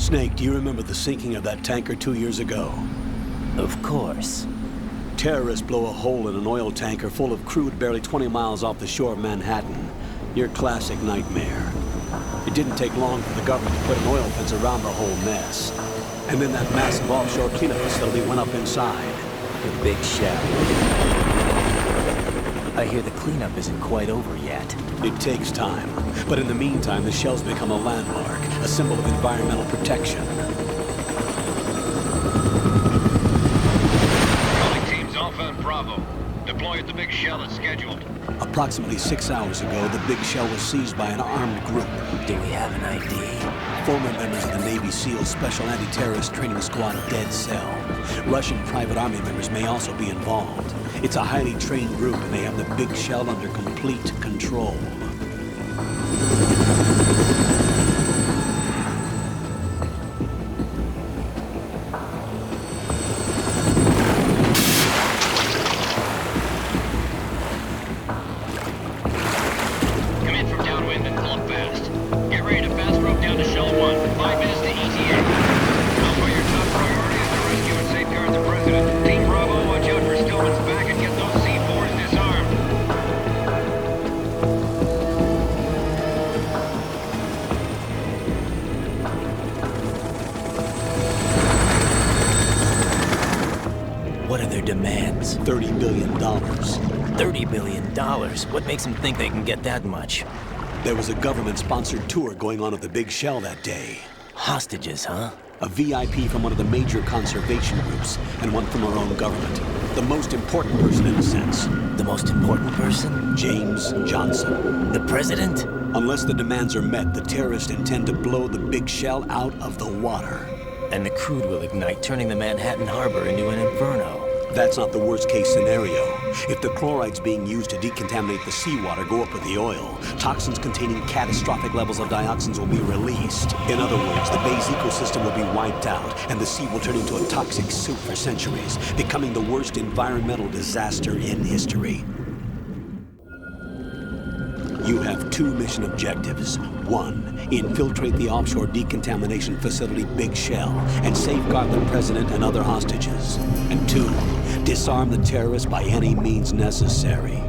Snake, do you remember the sinking of that tanker 2 years ago? Of course. Terrorists blow a hole in an oil tanker full of crude barely 20 miles off the shore of Manhattan. Your classic nightmare. It didn't take long for the government to put an oil fence around the whole mess. And then that massive offshore cleanup facility went up inside. The big shell. I hear the cleanup isn't quite over yet. It takes time. But in the meantime, the shell's become a landmark, a symbol of environmental protection. Alpha and Bravo. Deploy at the big shell as scheduled. Approximately 6 hours ago, the big shell was seized by an armed group. Do we have an ID? Former members of the Navy SEAL Special Anti-Terrorist Training Squad Dead Cell. Russian private army members may also be involved. It's a highly trained group, and they have the big shell under complete control. What are their demands? $30 billion. $30 billion? What makes them think they can get that much? There was a government-sponsored tour going on at the big shell that day. Hostages, huh? A VIP from one of the major conservation groups, and one from our own government. The most important person, in a sense. The most important person? James Johnson. The president? Unless the demands are met, the terrorists intend to blow the big shell out of the water. And the crude will ignite, turning the Manhattan Harbor into an inferno. That's not the worst-case scenario. If the chlorides being used to decontaminate the seawater go up with the oil, toxins containing catastrophic levels of dioxins will be released. In other words, the bay's ecosystem will be wiped out, and the sea will turn into a toxic soup for centuries, becoming the worst environmental disaster in history. You have 2 mission objectives. 1, infiltrate the offshore decontamination facility Big Shell and safeguard the president and other hostages. And 2, disarm the terrorists by any means necessary.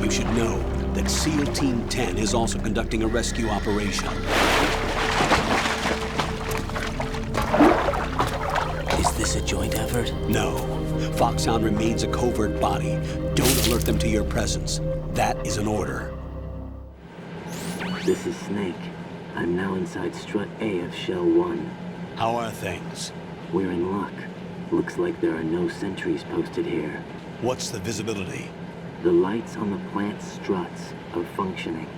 You should know that SEAL Team 10 is also conducting a rescue operation. Is this a joint effort? No. Foxhound remains a covert body. Don't alert them to your presence. That is an order. This is Snake. I'm now inside Strut A of Shell 1. How are things? We're in luck. Looks like there are no sentries posted here. What's the visibility? The lights on the plant struts are functioning.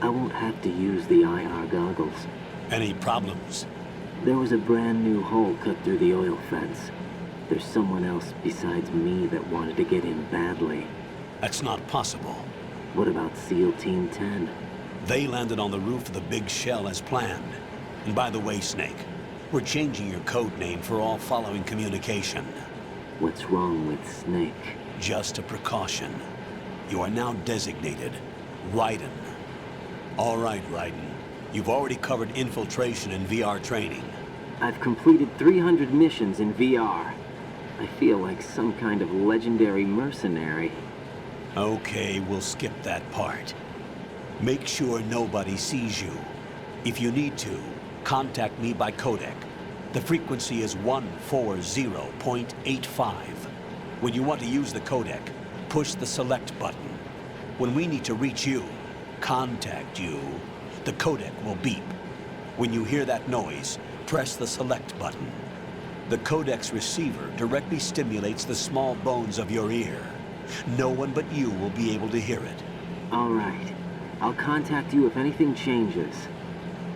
I won't have to use the IR goggles. Any problems? There was a brand new hole cut through the oil fence. There's someone else besides me that wanted to get in badly. That's not possible. What about SEAL Team 10? They landed on the roof of the Big Shell as planned. And by the way, Snake, we're changing your code name for all following communication. What's wrong with Snake? Just a precaution. You are now designated Raiden. All right, Raiden. You've already covered infiltration and VR training. I've completed 300 missions in VR. I feel like some kind of legendary mercenary. Okay, we'll skip that part. Make sure nobody sees you. If you need to, contact me by codec. The frequency is 140.85. When you want to use the codec, push the select button. When we need to reach you, contact you, the codec will beep. When you hear that noise, press the select button. The codec's receiver directly stimulates the small bones of your ear. No one but you will be able to hear it. All right. I'll contact you if anything changes.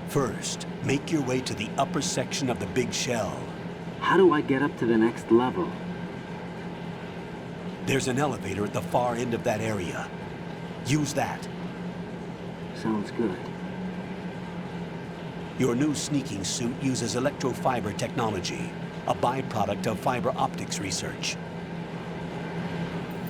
First, make your way to the upper section of the Big Shell. How do I get up to the next level? There's an elevator at the far end of that area. Use that. Sounds good. Your new sneaking suit uses electrofiber technology, a byproduct of fiber optics research.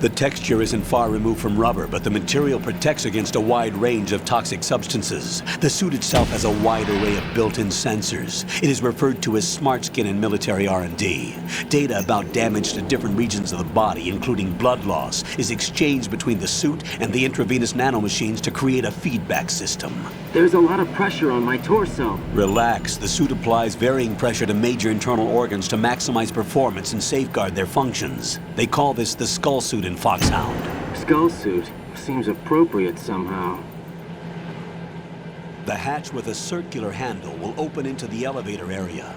The texture isn't far removed from rubber, but the material protects against a wide range of toxic substances. The suit itself has a wide array of built-in sensors. It is referred to as smart skin in military R&D. Data about damage to different regions of the body, including blood loss, is exchanged between the suit and the intravenous nanomachines to create a feedback system. There's a lot of pressure on my torso. Relax. The suit applies varying pressure to major internal organs to maximize performance and safeguard their functions. They call this the skull suit in Foxhound. Skull suit seems appropriate somehow. The hatch with a circular handle will open into the elevator area.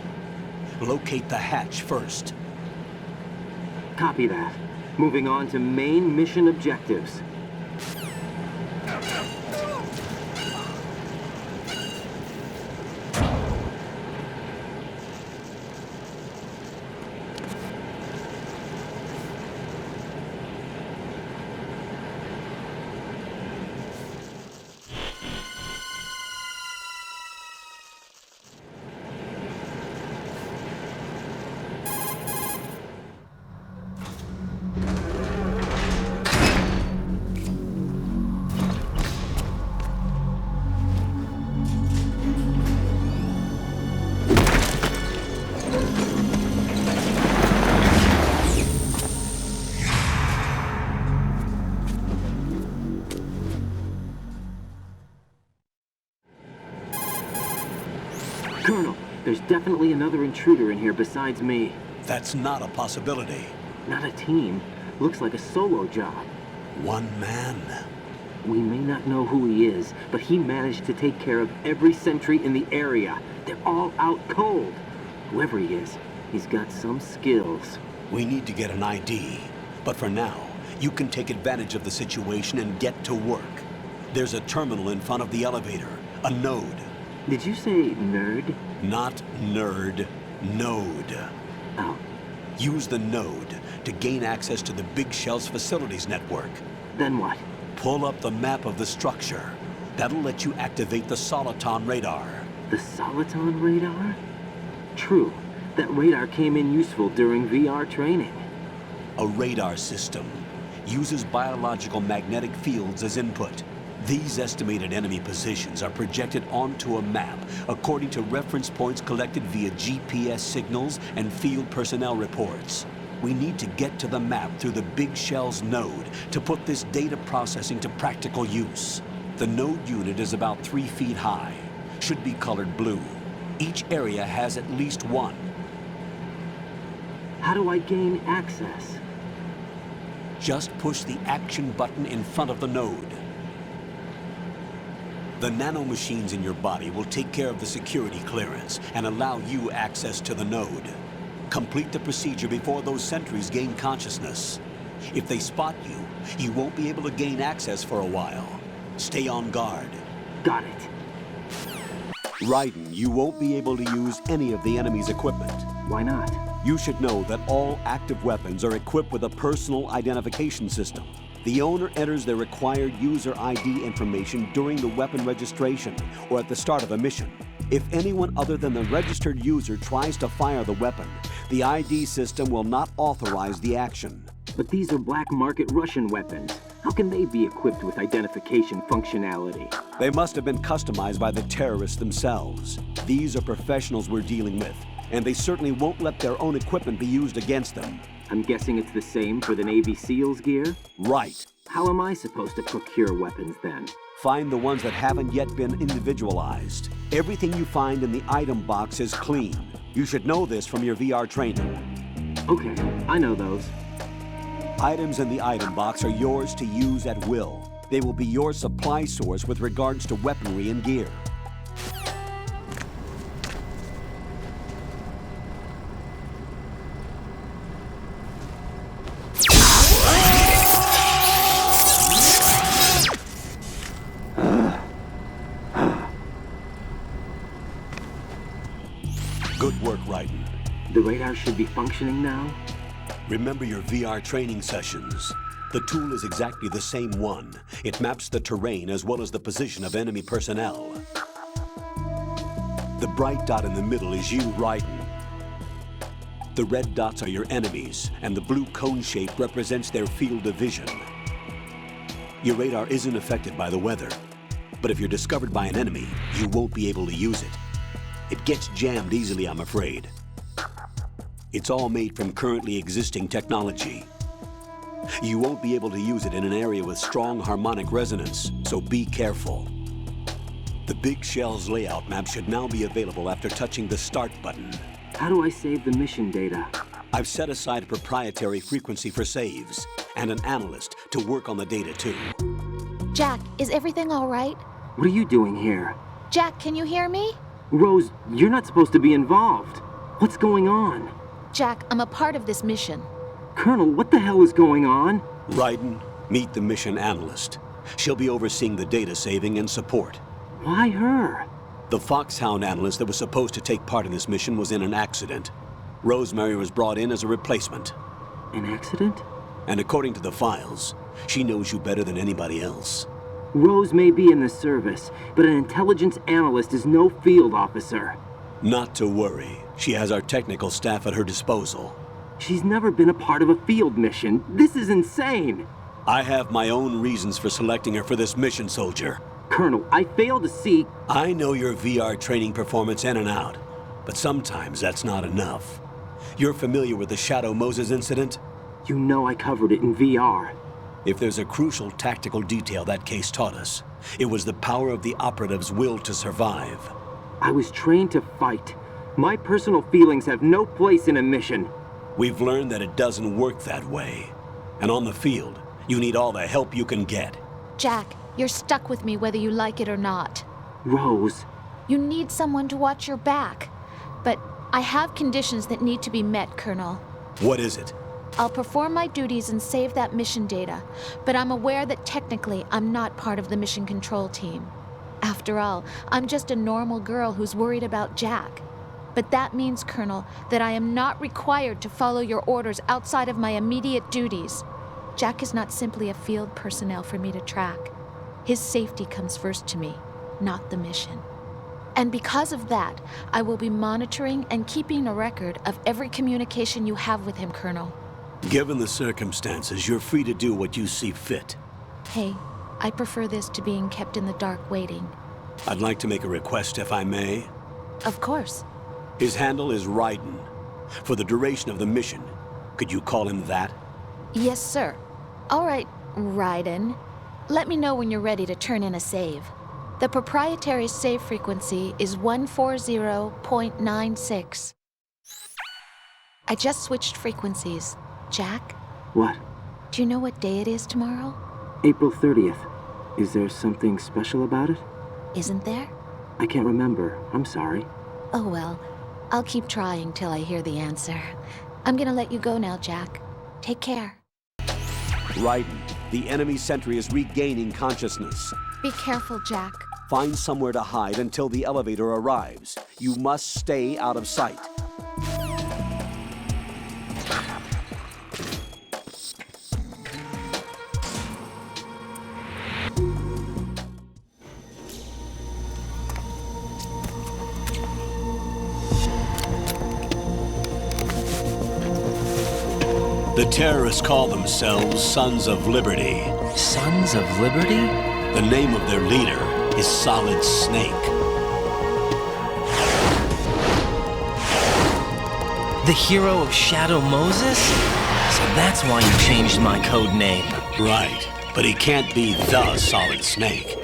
Locate the hatch first. Copy that. Moving on to main mission objectives. Colonel, there's definitely another intruder in here besides me. That's not a possibility. Not a team. Looks like a solo job. One man. We may not know who he is, but he managed to take care of every sentry in the area. They're all out cold. Whoever he is, he's got some skills. We need to get an ID. But for now, you can take advantage of the situation and get to work. There's a terminal in front of the elevator. A node. Did you say nerd? Not nerd. Node. Oh, Use the node to gain access to the Big Shell's facilities network. then what? Pull up the map of the structure. That'll let you activate the Soliton radar. The Soliton radar? True. That radar came in useful during VR training. A radar system uses biological magnetic fields as input. These estimated enemy positions are projected onto a map according to reference points collected via GPS signals and field personnel reports. We need to get to the map through the Big Shell's node to put this data processing to practical use. The node unit is about 3 feet high, should be colored blue. Each area has at least one. How do I gain access? Just push the action button in front of the node. The nanomachines in your body will take care of the security clearance and allow you access to the node. Complete the procedure before those sentries gain consciousness. If they spot you, you won't be able to gain access for a while. Stay on guard. Got it. Raiden, you won't be able to use any of the enemy's equipment. Why not? You should know that all active weapons are equipped with a personal identification system. The owner enters their required user ID information during the weapon registration or at the start of a mission. If anyone other than the registered user tries to fire the weapon, the ID system will not authorize the action. But these are black market Russian weapons. How can they be equipped with identification functionality? They must have been customized by the terrorists themselves. These are professionals we're dealing with, and they certainly won't let their own equipment be used against them. I'm guessing it's the same for the Navy SEALs gear? Right. How am I supposed to procure weapons then? Find the ones that haven't yet been individualized. Everything you find in the item box is clean. You should know this from your VR training. Okay, I know those. Items in the item box are yours to use at will. They will be your supply source with regards to weaponry and gear. Good work, Raiden. The radar should be functioning now? Remember your VR training sessions. The tool is exactly the same one. It maps the terrain as well as the position of enemy personnel. The bright dot in the middle is you, Raiden. The red dots are your enemies, and the blue cone shape represents their field of vision. Your radar isn't affected by the weather, but if you're discovered by an enemy, you won't be able to use it. It gets jammed easily, I'm afraid. It's all made from currently existing technology. You won't be able to use it in an area with strong harmonic resonance, so be careful. The Big Shell's layout map should now be available after touching the Start button. How do I save the mission data? I've set aside a proprietary frequency for saves, and an analyst to work on the data too. Jack, is everything all right? What are you doing here? Jack, can you hear me? Rose, you're not supposed to be involved. What's going on? Jack, I'm a part of this mission. Colonel, what the hell is going on? Raiden, meet the mission analyst. She'll be overseeing the data saving and support. Why her? The Foxhound analyst that was supposed to take part in this mission was in an accident. Rosemary was brought in as a replacement. An accident? And according to the files, she knows you better than anybody else. Rose may be in the service, but an intelligence analyst is no field officer. Not to worry. She has our technical staff at her disposal. She's never been a part of a field mission. This is insane. I have my own reasons for selecting her for this mission, soldier. Colonel, I fail to see... I know your VR training performance in and out, but sometimes that's not enough. You're familiar with the Shadow Moses incident? You know I covered it in VR. If there's a crucial tactical detail that case taught us, it was the power of the operative's will to survive. I was trained to fight. My personal feelings have no place in a mission. We've learned that it doesn't work that way. And on the field, you need all the help you can get. Jack, you're stuck with me whether you like it or not. Rose. You need someone to watch your back. But I have conditions that need to be met, Colonel. What is it? I'll perform my duties and save that mission data, but I'm aware that technically I'm not part of the mission control team. After all, I'm just a normal girl who's worried about Jack. But that means, Colonel, that I am not required to follow your orders outside of my immediate duties. Jack is not simply a field personnel for me to track. His safety comes first to me, not the mission. And because of that, I will be monitoring and keeping a record of every communication you have with him, Colonel. Given the circumstances, you're free to do what you see fit. Hey, I prefer this to being kept in the dark waiting. I'd like to make a request, if I may. Of course. His handle is Raiden. For the duration of the mission, could you call him that? Yes, sir. All right, Raiden. Let me know when you're ready to turn in a save. The proprietary save frequency is 140.96. I just switched frequencies. Jack, What? do you know what day it is tomorrow? April 30th. Is there something special about it? Isn't there? I can't remember. I'm sorry. Oh well, I'll keep trying till I hear the answer. I'm gonna let you go now, Jack. Take care. Raiden, the enemy sentry is regaining consciousness. Be careful, Jack. Find somewhere to hide until the elevator arrives. You must stay out of sight. The terrorists call themselves Sons of Liberty. Sons of Liberty? The name of their leader is Solid Snake. The hero of Shadow Moses? So that's why you changed my code name. Right, but he can't be the Solid Snake.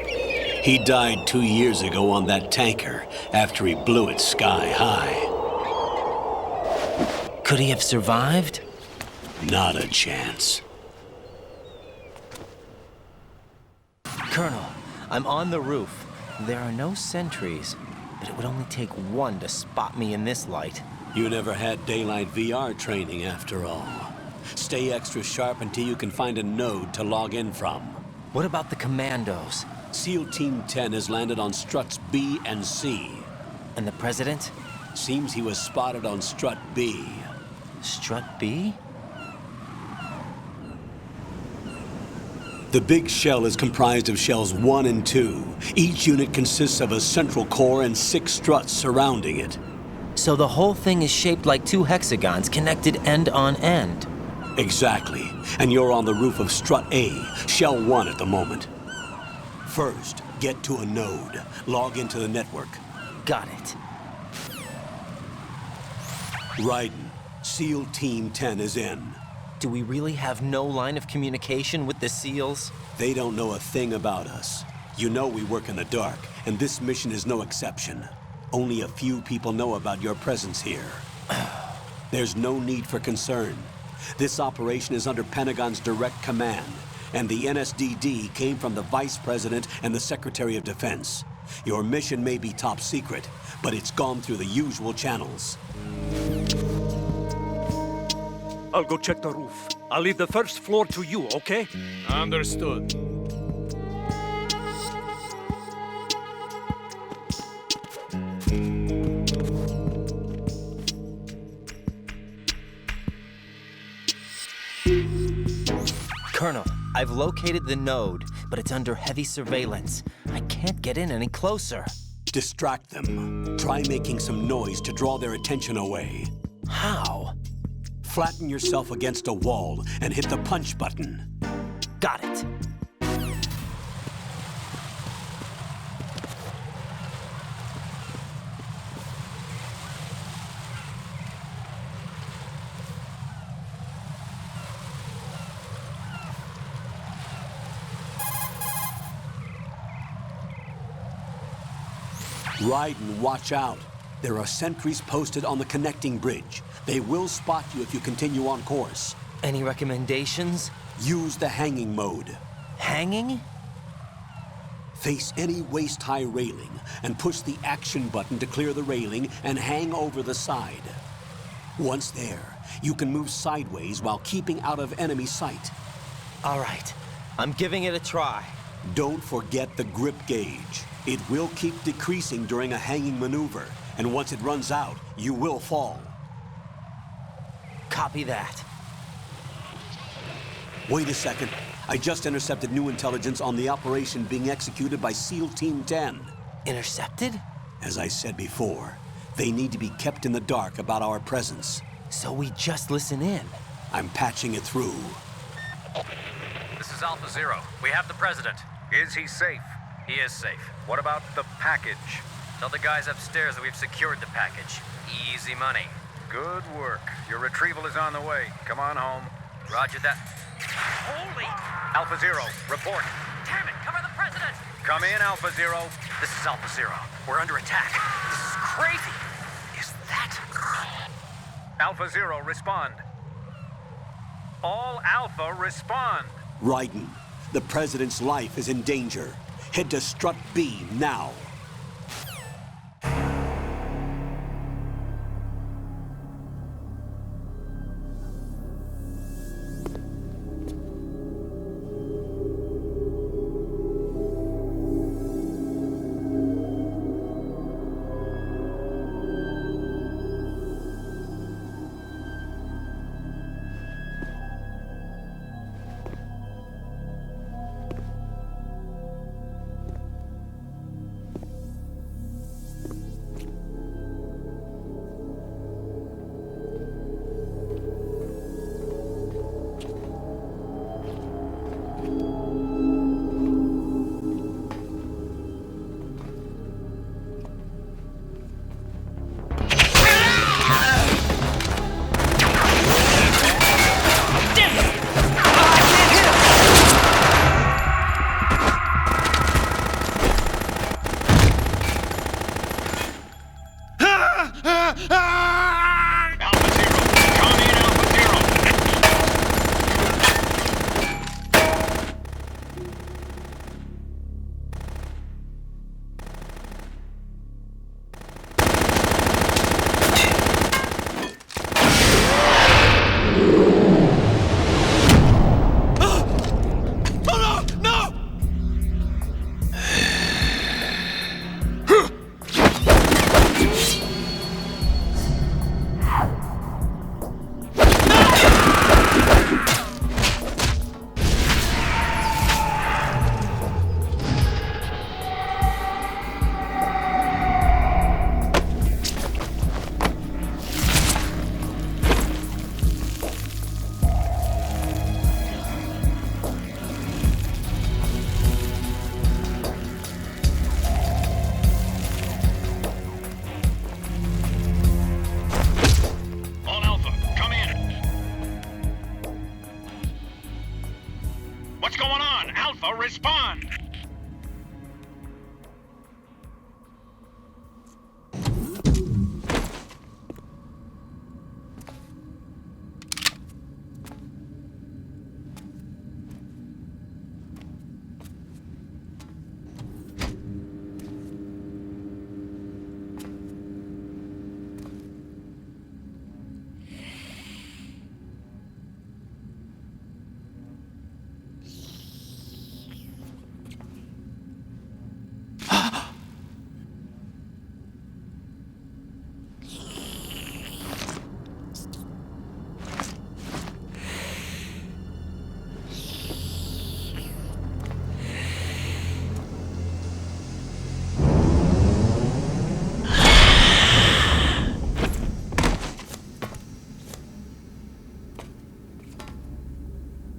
He died 2 years ago on that tanker after he blew it sky high. Could he have survived? Not a chance. Colonel, I'm on the roof. There are no sentries, but it would only take one to spot me in this light. You never had daylight VR training after all. Stay extra sharp until you can find a node to log in from. What about the commandos? SEAL Team 10 has landed on struts B and C. And the president? Seems he was spotted on strut B. Strut B? The big shell is comprised of shells 1 and 2. Each unit consists of a central core and 6 struts surrounding it. So the whole thing is shaped like two hexagons connected end on end. Exactly. And you're on the roof of Strut A, Shell 1 at the moment. First, get to a node. Log into the network. Got it. Raiden, SEAL Team 10 is in. Do we really have no line of communication with the SEALs? They don't know a thing about us. You know we work in the dark, and this mission is no exception. Only a few people know about your presence here. There's no need for concern. This operation is under Pentagon's direct command, and the NSDD came from the Vice President and the Secretary of Defense. Your mission may be top secret, but it's gone through the usual channels. I'll go check the roof. I'll leave the first floor to you, okay? Understood. Colonel, I've located the node, but it's under heavy surveillance. I can't get in any closer. Distract them. Try making some noise to draw their attention away. How? Flatten yourself against a wall and hit the punch button. Got it. Raiden, watch out. There are sentries posted on the connecting bridge. They will spot you if you continue on course. Any recommendations? Use the hanging mode. Hanging? Face any waist-high railing and push the action button to clear the railing and hang over the side. Once there, you can move sideways while keeping out of enemy sight. All right. I'm giving it a try. Don't forget the grip gauge. It will keep decreasing during a hanging maneuver, and once it runs out, you will fall. Copy that. Wait a second. I just intercepted new intelligence on the operation being executed by SEAL Team 10. Intercepted? As I said before, they need to be kept in the dark about our presence. So we just listen in. I'm patching it through. This is Alpha Zero. We have the president. Is he safe? He is safe. What about the package? Tell the guys upstairs that we've secured the package. Easy money. Good work. Your retrieval is on the way. Come on home. Roger that. Holy! Alpha Zero, report. Damn it! Cover the president! Come in, Alpha Zero. This is Alpha Zero. We're under attack. This is crazy. Is that... Alpha Zero, respond. All Alpha, respond. Raiden, the President's life is in danger. Head to Strut B now. What's going on? Alpha, respond!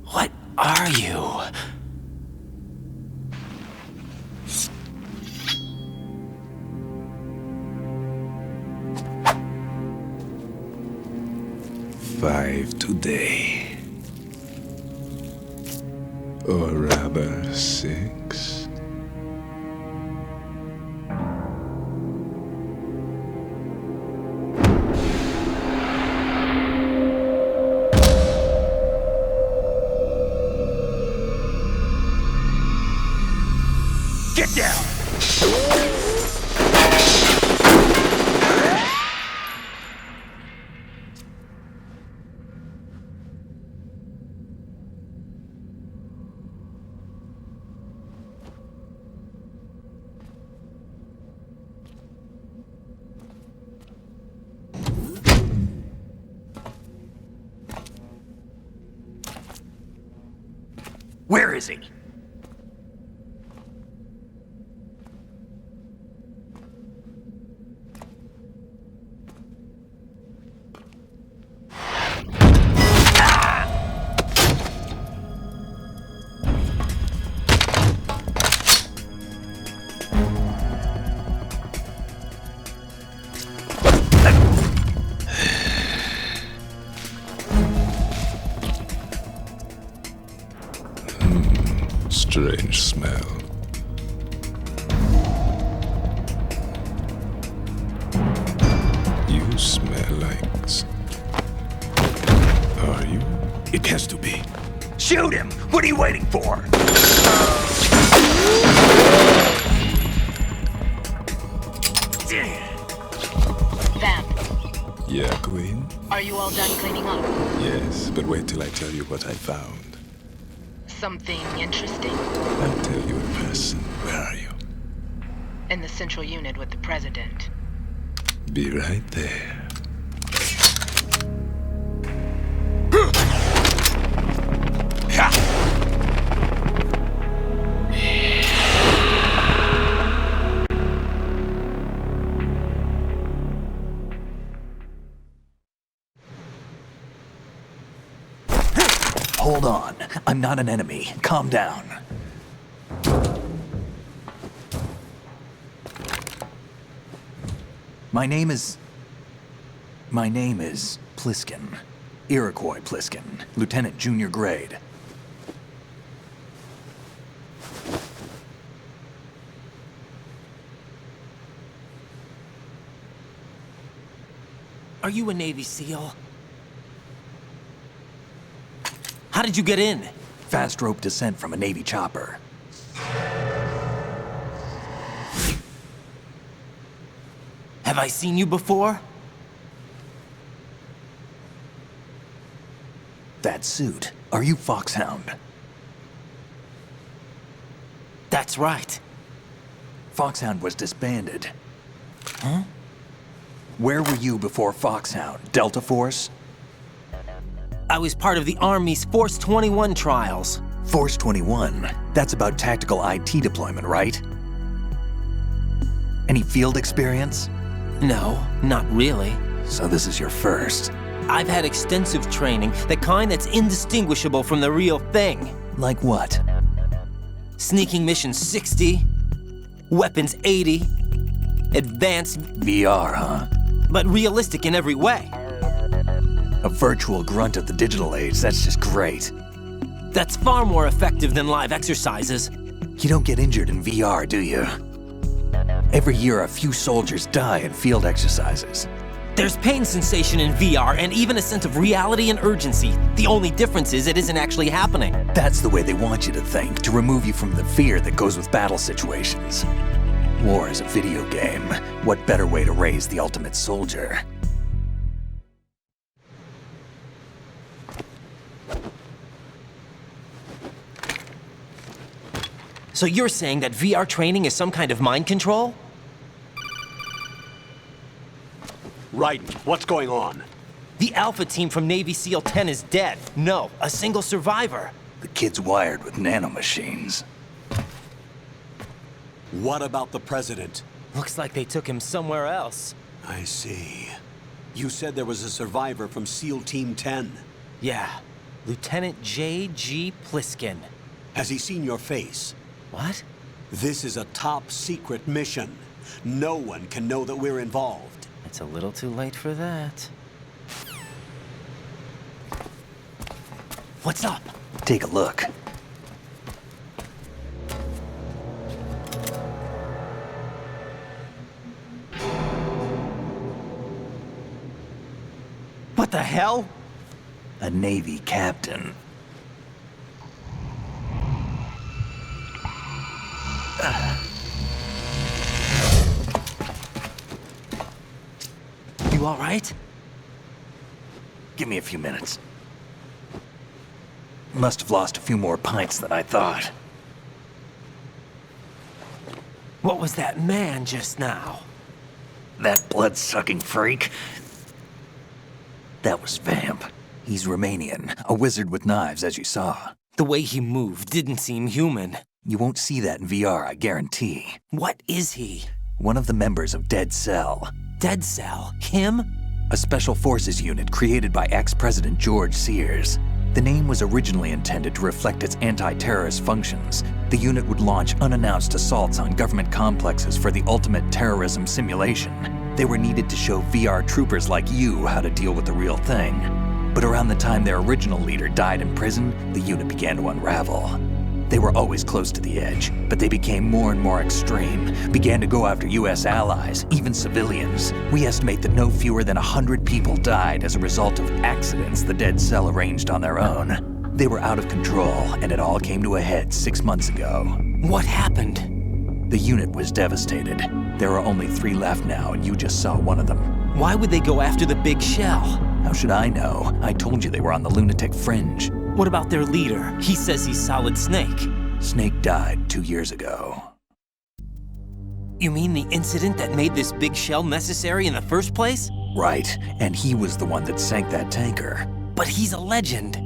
What are you? Five today. Or rather, 6. Get down! Where is he? Strange smell. You smell like... Are you? It has to be. Shoot him! What are you waiting for? Vamp, Yeah, Queen? are you all done cleaning up? Yes, but wait till I tell you what I found. Something interesting? I'll tell you in person. Where are you? In the central unit with the president. Be right there. Hold on. I'm not an enemy. Calm down. My name is Pliskin. Iroquois Pliskin. Lieutenant Junior Grade. Are you a Navy SEAL? How did you get in? Fast rope descent from a Navy chopper. Have I seen you before? That suit. Are you Foxhound? That's right. Foxhound was disbanded. Huh? Where were you before Foxhound? Delta Force? I was part of the Army's Force 21 trials. Force 21? That's about tactical IT deployment, right? Any field experience? No, not really. So this is your first. I've had extensive training, the kind that's indistinguishable from the real thing. Like what? Sneaking mission 60, weapons 80, advanced, VR, huh? but realistic in every way. A virtual grunt of the digital age, that's just great. That's far more effective than live exercises. You don't get injured in VR, do you? Every year, a few soldiers die in field exercises. There's pain sensation in VR and even a sense of reality and urgency. The only difference is it isn't actually happening. That's the way they want you to think, to remove you from the fear that goes with battle situations. War is a video game. What better way to raise the ultimate soldier? So you're saying that VR training is some kind of mind control? Raiden, what's going on? The Alpha team from Navy SEAL 10 is dead. No, a single survivor. The kid's wired with nanomachines. What about the President? Looks like they took him somewhere else. I see. You said there was a survivor from SEAL Team 10. Yeah, Lieutenant J.G. Pliskin. Has he seen your face? What? This is a top secret mission. No one can know that we're involved. It's a little too late for that. What's up? Take a look. What the hell? A Navy captain. You all right? Give me a few minutes. Must have lost a few more pints than I thought. What was that man just now? That blood-sucking freak? That was Vamp. He's Romanian, a wizard with knives, as you saw. The way he moved didn't seem human. You won't see that in VR, I guarantee. What is he? One of the members of Dead Cell. Dead Cell? Him? A special forces unit created by ex-President George Sears. The name was originally intended to reflect its anti-terrorist functions. The unit would launch unannounced assaults on government complexes for the ultimate terrorism simulation. They were needed to show VR troopers like you how to deal with the real thing. But around the time their original leader died in prison, the unit began to unravel. They were always close to the edge, but they became more and more extreme, began to go after US allies, even civilians. We estimate that no fewer than 100 people died as a result of accidents the Dead Cell arranged on their own. They were out of control, and it all came to a head 6 months ago. What happened? The unit was devastated. There are only 3 left now, and you just saw one of them. Why would they go after the big shell? How should I know? I told you they were on the lunatic fringe. What about their leader? He says he's Solid Snake. Snake died 2 years ago. You mean the incident that made this big shell necessary in the first place? Right, and he was the one that sank that tanker. But he's a legend.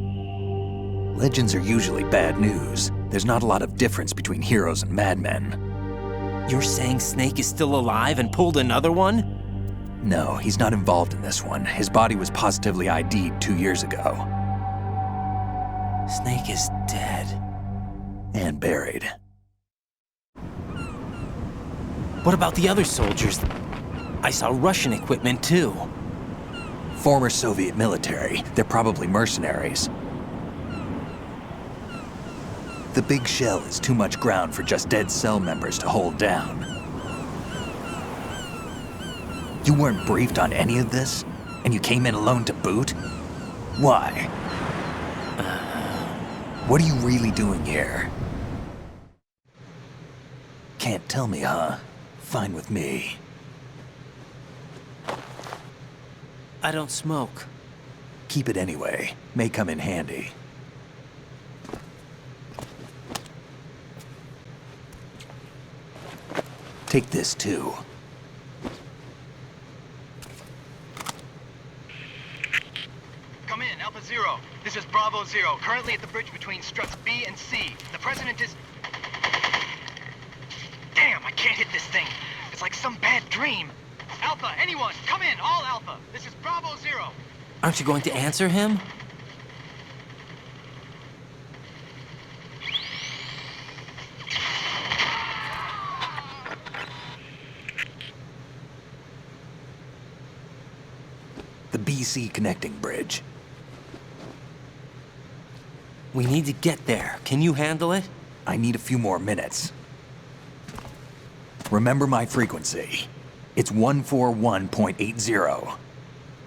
Legends are usually bad news. There's not a lot of difference between heroes and madmen. You're saying Snake is still alive and pulled another one? No, he's not involved in this one. His body was positively ID'd 2 years ago. Snake is dead. And buried. What about the other soldiers? I saw Russian equipment too. Former Soviet military. They're probably mercenaries. The big shell is too much ground for just Dead Cell members to hold down. You weren't briefed on any of this? And you came in alone to boot? Why? What are you really doing here? Can't tell me, huh? Fine with me. I don't smoke. Keep it anyway. May come in handy. Take this too. Come in, Alpha Zero. This is Bravo Zero, currently at the bridge between struts B and C. The President is... Damn, I can't hit this thing. It's like some bad dream. Alpha, anyone, come in, all Alpha. This is Bravo Zero. Aren't you going to answer him? The BC connecting bridge. We need to get there. Can you handle it? I need a few more minutes. Remember my frequency. It's 141.80.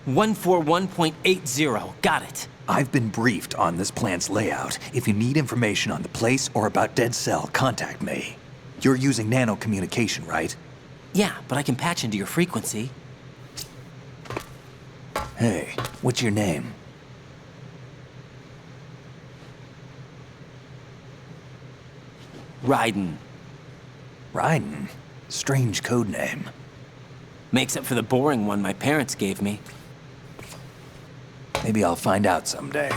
141.80. Got it. I've been briefed on this plant's layout. If you need information on the place or about Dead Cell, contact me. You're using nano communication, right? Yeah, but I can patch into your frequency. Hey, what's your name? Raiden. Raiden? Strange code name. Makes up for the boring one my parents gave me. Maybe I'll find out someday.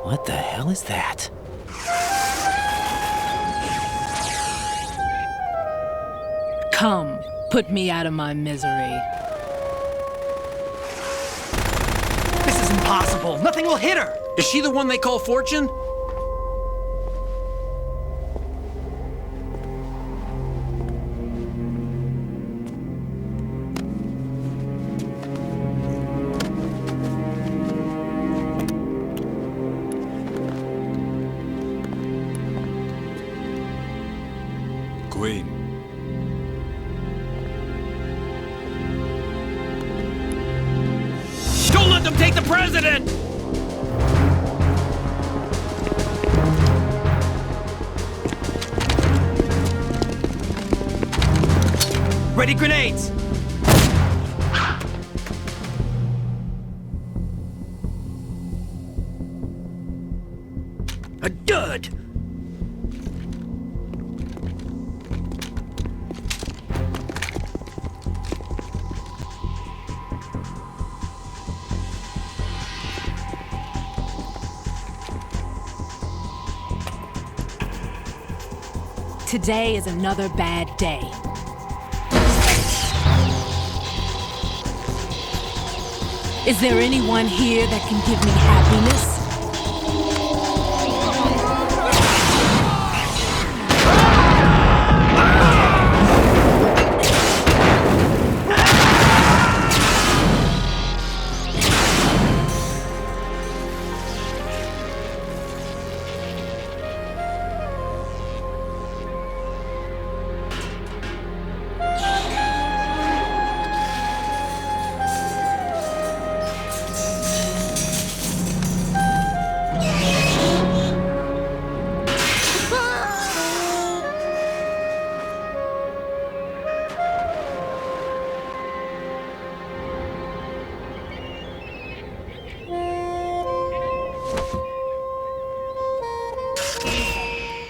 What the hell is that? Come, put me out of my misery. This is impossible. Nothing will hit her. Is she the one they call Fortune? Queen. Don't let them take the president! Ready grenades! A dud! Today is another bad day. Is there anyone here that can give me happiness?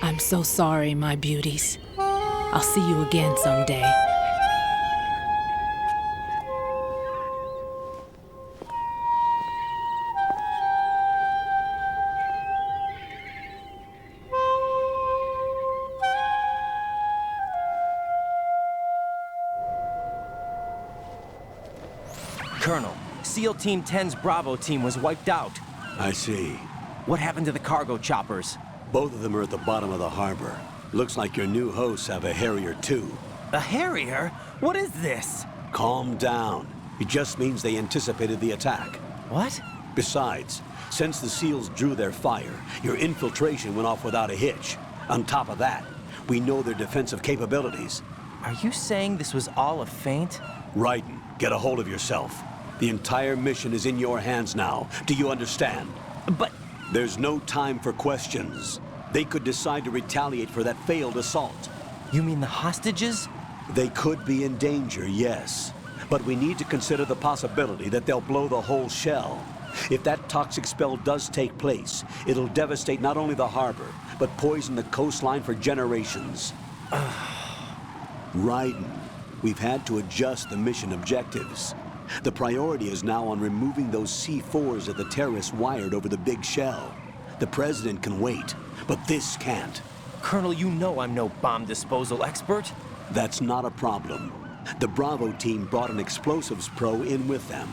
I'm so sorry, my beauties. I'll see you again someday. Colonel, SEAL Team 10's Bravo team was wiped out. I see. What happened to the cargo choppers? Both of them are at the bottom of the harbor. Looks like your new hosts have a Harrier too. A Harrier? What is this? Calm down. It just means they anticipated the attack. What? Besides, since the SEALs drew their fire, your infiltration went off without a hitch. On top of that, we know their defensive capabilities. Are you saying this was all a feint? Raiden, get a hold of yourself. The entire mission is in your hands now. Do you understand? But... There's no time for questions. They could decide to retaliate for that failed assault. You mean the hostages? They could be in danger, yes. But we need to consider the possibility that they'll blow the whole shell. If that toxic spell does take place, it'll devastate not only the harbor, but poison the coastline for generations. Raiden, we've had to adjust the mission objectives. The priority is now on removing those C4s that the terrorists wired over the big shell. The President can wait, but this can't. Colonel, you know I'm no bomb disposal expert. That's not a problem. The Bravo team brought an explosives pro in with them.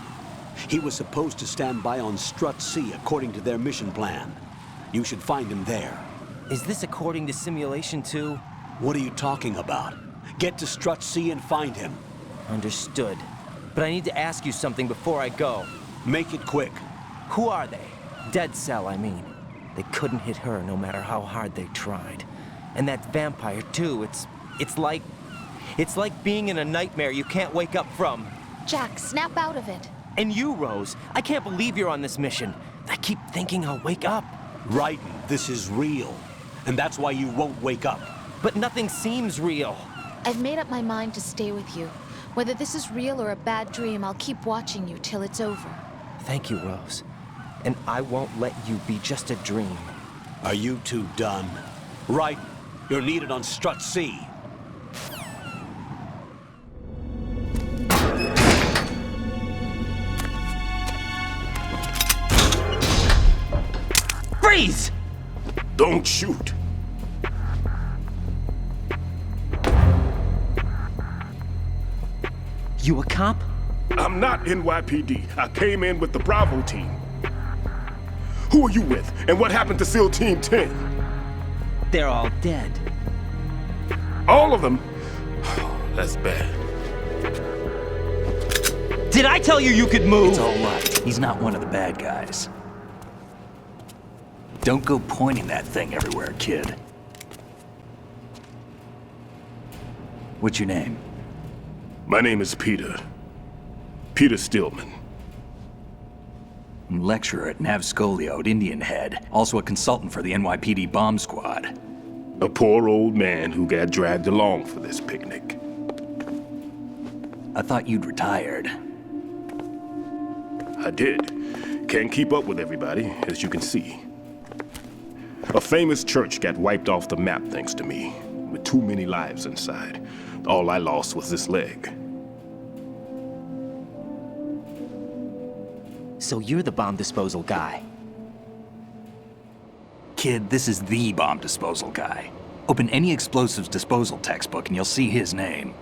He was supposed to stand by on Strut C according to their mission plan. You should find him there. Is this according to simulation too? What are you talking about? Get to Strut C and find him. Understood. But I need to ask you something before I go. Make it quick. Who are they? Dead Cell, I mean. They couldn't hit her no matter how hard they tried. And that vampire too, it's like being in a nightmare you can't wake up from. Jack, snap out of it. And you, Rose, I can't believe you're on this mission. I keep thinking I'll wake up. Raiden, this is real. And that's why you won't wake up. But nothing seems real. I've made up my mind to stay with you. Whether this is real or a bad dream, I'll keep watching you till it's over. Thank you, Rose. And I won't let you be just a dream. Are you two done? Raiden, you're needed on Strut C. Freeze! Don't shoot. You a cop? I'm not NYPD. I came in with the Bravo team. Who are you with? And what happened to SEAL Team 10? They're all dead. All of them? That's bad. Did I tell you you could move? It's all right. He's not one of the bad guys. Don't go pointing that thing everywhere, kid. What's your name? My name is Peter. Peter Stillman. Lecturer at Navscolio at Indian Head. Also a consultant for the NYPD bomb squad. A poor old man who got dragged along for this picnic. I thought you'd retired. I did. Can't keep up with everybody, as you can see. A famous church got wiped off the map thanks to me, with too many lives inside. All I lost was this leg. So you're the bomb disposal guy. Kid, this is the bomb disposal guy. Open any explosives disposal textbook and you'll see his name.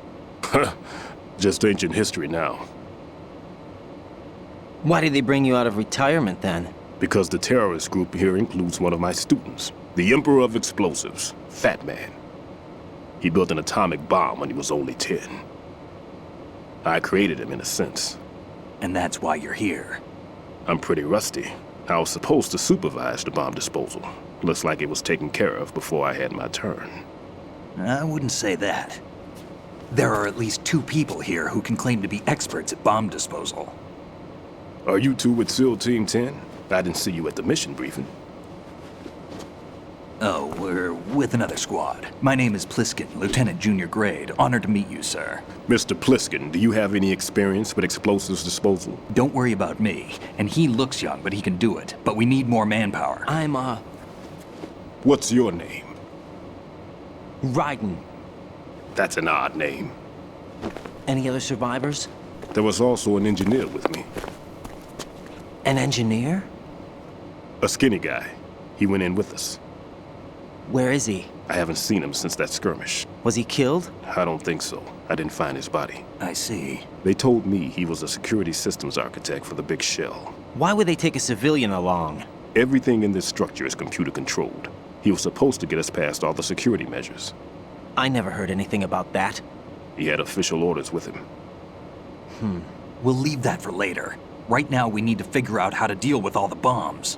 Just ancient history now. Why did they bring you out of retirement then? Because the terrorist group here includes one of my students, the Emperor of Explosives, Fat Man. He built an atomic bomb when he was only 10. I created him in a sense. And that's why you're here. I'm pretty rusty. I was supposed to supervise the bomb disposal. Looks like it was taken care of before I had my turn. I wouldn't say that. There are at least 2 people here who can claim to be experts at bomb disposal. Are you two with SEAL Team 10? I didn't see you at the mission briefing. Oh, we're with another squad. My name is Pliskin, Lieutenant Junior Grade. Honored to meet you, sir. Mr. Pliskin, do you have any experience with explosives disposal? Don't worry about me. And he looks young, but he can do it. But we need more manpower. What's your name? Raiden. That's an odd name. Any other survivors? There was also an engineer with me. An engineer? A skinny guy. He went in with us. Where is he? I haven't seen him since that skirmish. Was he killed? I don't think so. I didn't find his body. I see. They told me he was a security systems architect for the big shell. Why would they take a civilian along? Everything in this structure is computer controlled. He was supposed to get us past all the security measures. I never heard anything about that. He had official orders with him. We'll leave that for later. Right now, we need to figure out how to deal with all the bombs.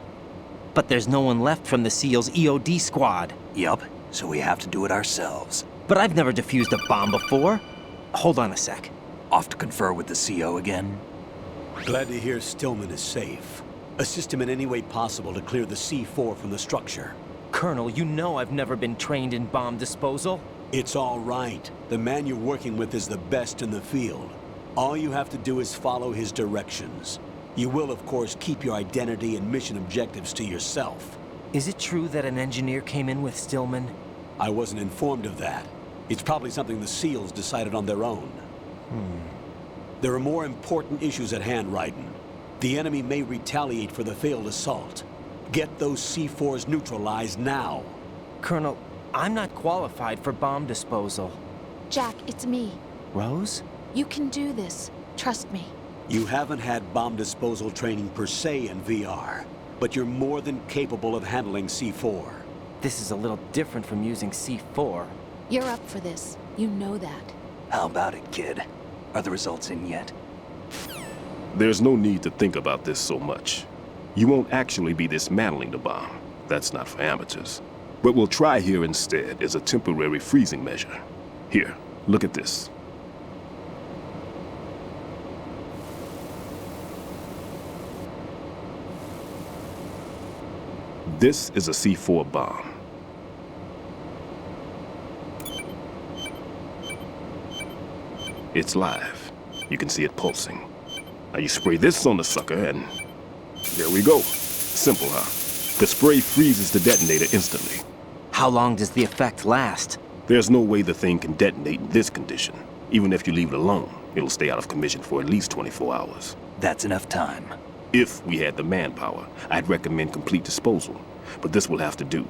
But there's no one left from the SEAL's EOD squad. Yup, so we have to do it ourselves. But I've never defused a bomb before. Hold on a sec. Off to confer with the CO again? Glad to hear Stillman is safe. Assist him in any way possible to clear the C4 from the structure. Colonel, you know I've never been trained in bomb disposal. It's all right. The man you're working with is the best in the field. All you have to do is follow his directions. You will, of course, keep your identity and mission objectives to yourself. Is it true that an engineer came in with Stillman? I wasn't informed of that. It's probably something the SEALs decided on their own. There are more important issues at hand, Raiden. The enemy may retaliate for the failed assault. Get those C4s neutralized now. Colonel, I'm not qualified for bomb disposal. Jack, it's me. Rose? You can do this. Trust me. You haven't had bomb disposal training per se in VR, but you're more than capable of handling C4. This is a little different from using C4. You're up for this. You know that. How about it, kid? Are the results in yet? There's no need to think about this so much. You won't actually be dismantling the bomb. That's not for amateurs. What we'll try here instead is a temporary freezing measure. Here, look at this. This is a C4 bomb. It's live. You can see it pulsing. Now you spray this on the sucker and there we go. Simple, huh? The spray freezes the detonator instantly. How long does the effect last? There's no way the thing can detonate in this condition. Even if you leave it alone, it'll stay out of commission for at least 24 hours. That's enough time. If we had the manpower, I'd recommend complete disposal. But this will have to do.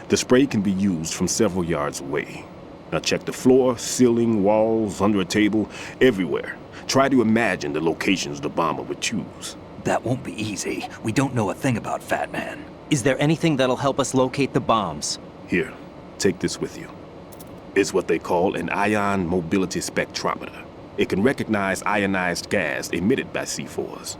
The spray can be used from several yards away. Now check the floor, ceiling, walls, under a table, everywhere. Try to imagine the locations the bomber would choose. That won't be easy. We don't know a thing about Fat Man. Is there anything that'll help us locate the bombs? Here, take this with you. It's what they call an ion mobility spectrometer. It can recognize ionized gas emitted by C4s.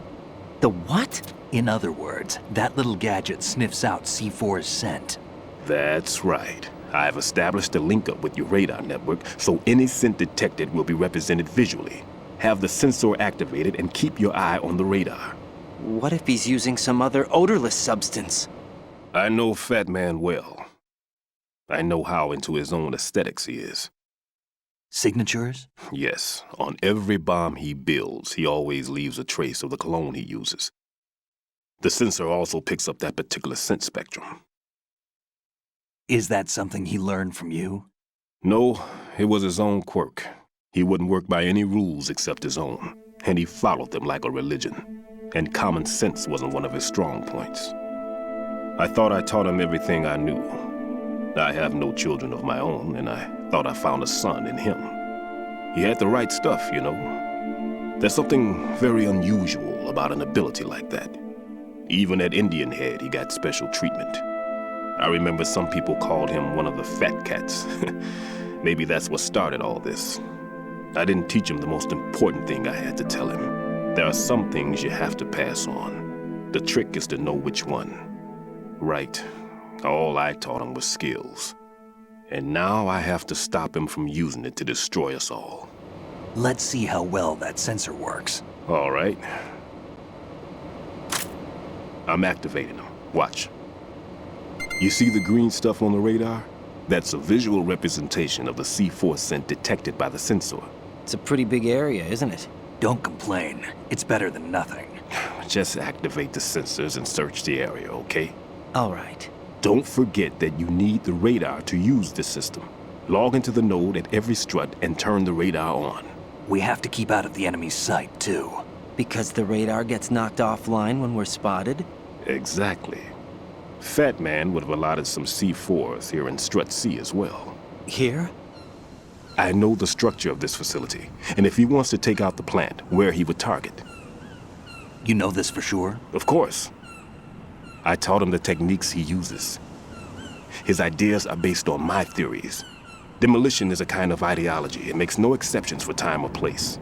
The what? In other words, that little gadget sniffs out C4's scent. That's right. I've established a link-up with your radar network, so any scent detected will be represented visually. Have the sensor activated and keep your eye on the radar. What if he's using some other odorless substance? I know Fat Man well. I know how into his own aesthetics he is. Signatures? Yes. On every bomb he builds, he always leaves a trace of the cologne he uses. The sensor also picks up that particular scent spectrum. Is that something he learned from you? No, it was his own quirk. He wouldn't work by any rules except his own, and he followed them like a religion. And common sense wasn't one of his strong points. I thought I taught him everything I knew. I have no children of my own, and I thought I found a son in him. He had the right stuff, you know. There's something very unusual about an ability like that. Even at Indian Head, he got special treatment. I remember some people called him one of the fat cats. Maybe that's what started all this. I didn't teach him the most important thing I had to tell him. There are some things you have to pass on. The trick is to know which one. Right. All I taught him was skills. And now I have to stop him from using it to destroy us all. Let's see how well that sensor works. All right. I'm activating him. Watch. You see the green stuff on the radar? That's a visual representation of the C4 scent detected by the sensor. It's a pretty big area, isn't it? Don't complain. It's better than nothing. Just activate the sensors and search the area, okay? All right. Don't forget that you need the radar to use this system. Log into the node at every strut and turn the radar on. We have to keep out of the enemy's sight, too. Because the radar gets knocked offline when we're spotted? Exactly. Fat Man would have allotted some C4s here in Strut C as well. Here? I know the structure of this facility, and if he wants to take out the plant, where he would target. You know this for sure? Of course. I taught him the techniques he uses. His ideas are based on my theories. Demolition is a kind of ideology. It makes no exceptions for time or place.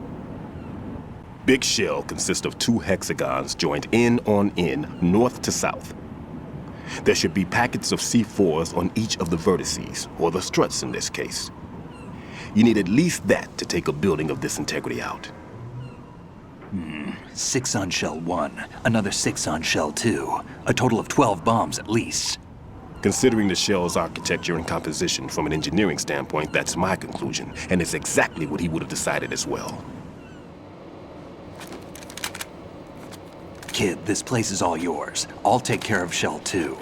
Big Shell consists of 2 hexagons joined end on end, north to south. There should be packets of C4s on each of the vertices, or the struts in this case. You need at least that to take a building of this integrity out. 6 on Shell 1, another 6 on Shell 2. A total of 12 bombs at least. Considering the shell's architecture and composition from an engineering standpoint, that's my conclusion, and it's exactly what he would have decided as well. Kid, this place is all yours. I'll take care of Shell 2.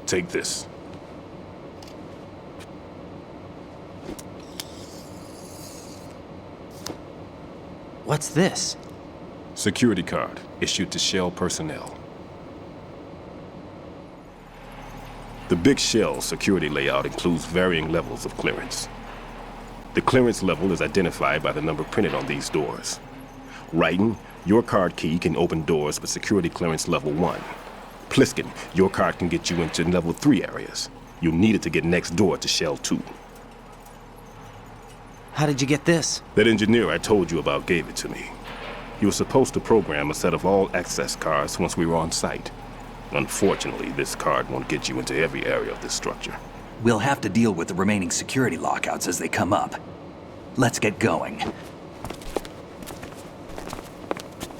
Take this. What's this? Security card, issued to Shell personnel. The Big Shell security layout includes varying levels of clearance. The clearance level is identified by the number printed on these doors. Raiden, your card key can open doors with security clearance level 1. Pliskin, your card can get you into level 3 areas. You'll need it to get next door to Shell 2. How did you get this? That engineer I told you about gave it to me. He was supposed to program a set of all access cards once we were on site. Unfortunately, this card won't get you into every area of this structure. We'll have to deal with the remaining security lockouts as they come up. Let's get going.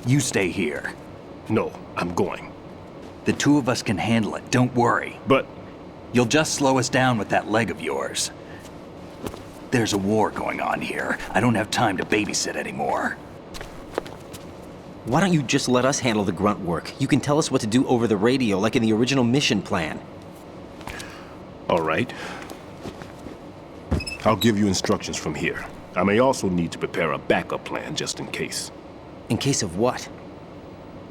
You stay here. No, I'm going. The two of us can handle it, don't worry. But... You'll just slow us down with that leg of yours. There's a war going on here. I don't have time to babysit anymore. Why don't you just let us handle the grunt work? You can tell us what to do over the radio, like in the original mission plan. All right. I'll give you instructions from here. I may also need to prepare a backup plan just in case. In case of what?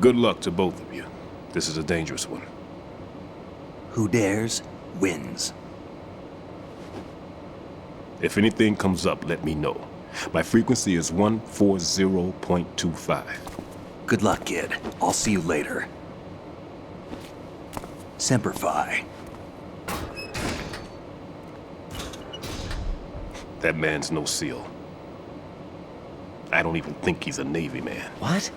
Good luck to both of you. This is a dangerous one. Who dares, wins. If anything comes up, let me know. My frequency is 140.25. Good luck, kid. I'll see you later. Semper Fi. That man's no SEAL. I don't even think he's a Navy man. What?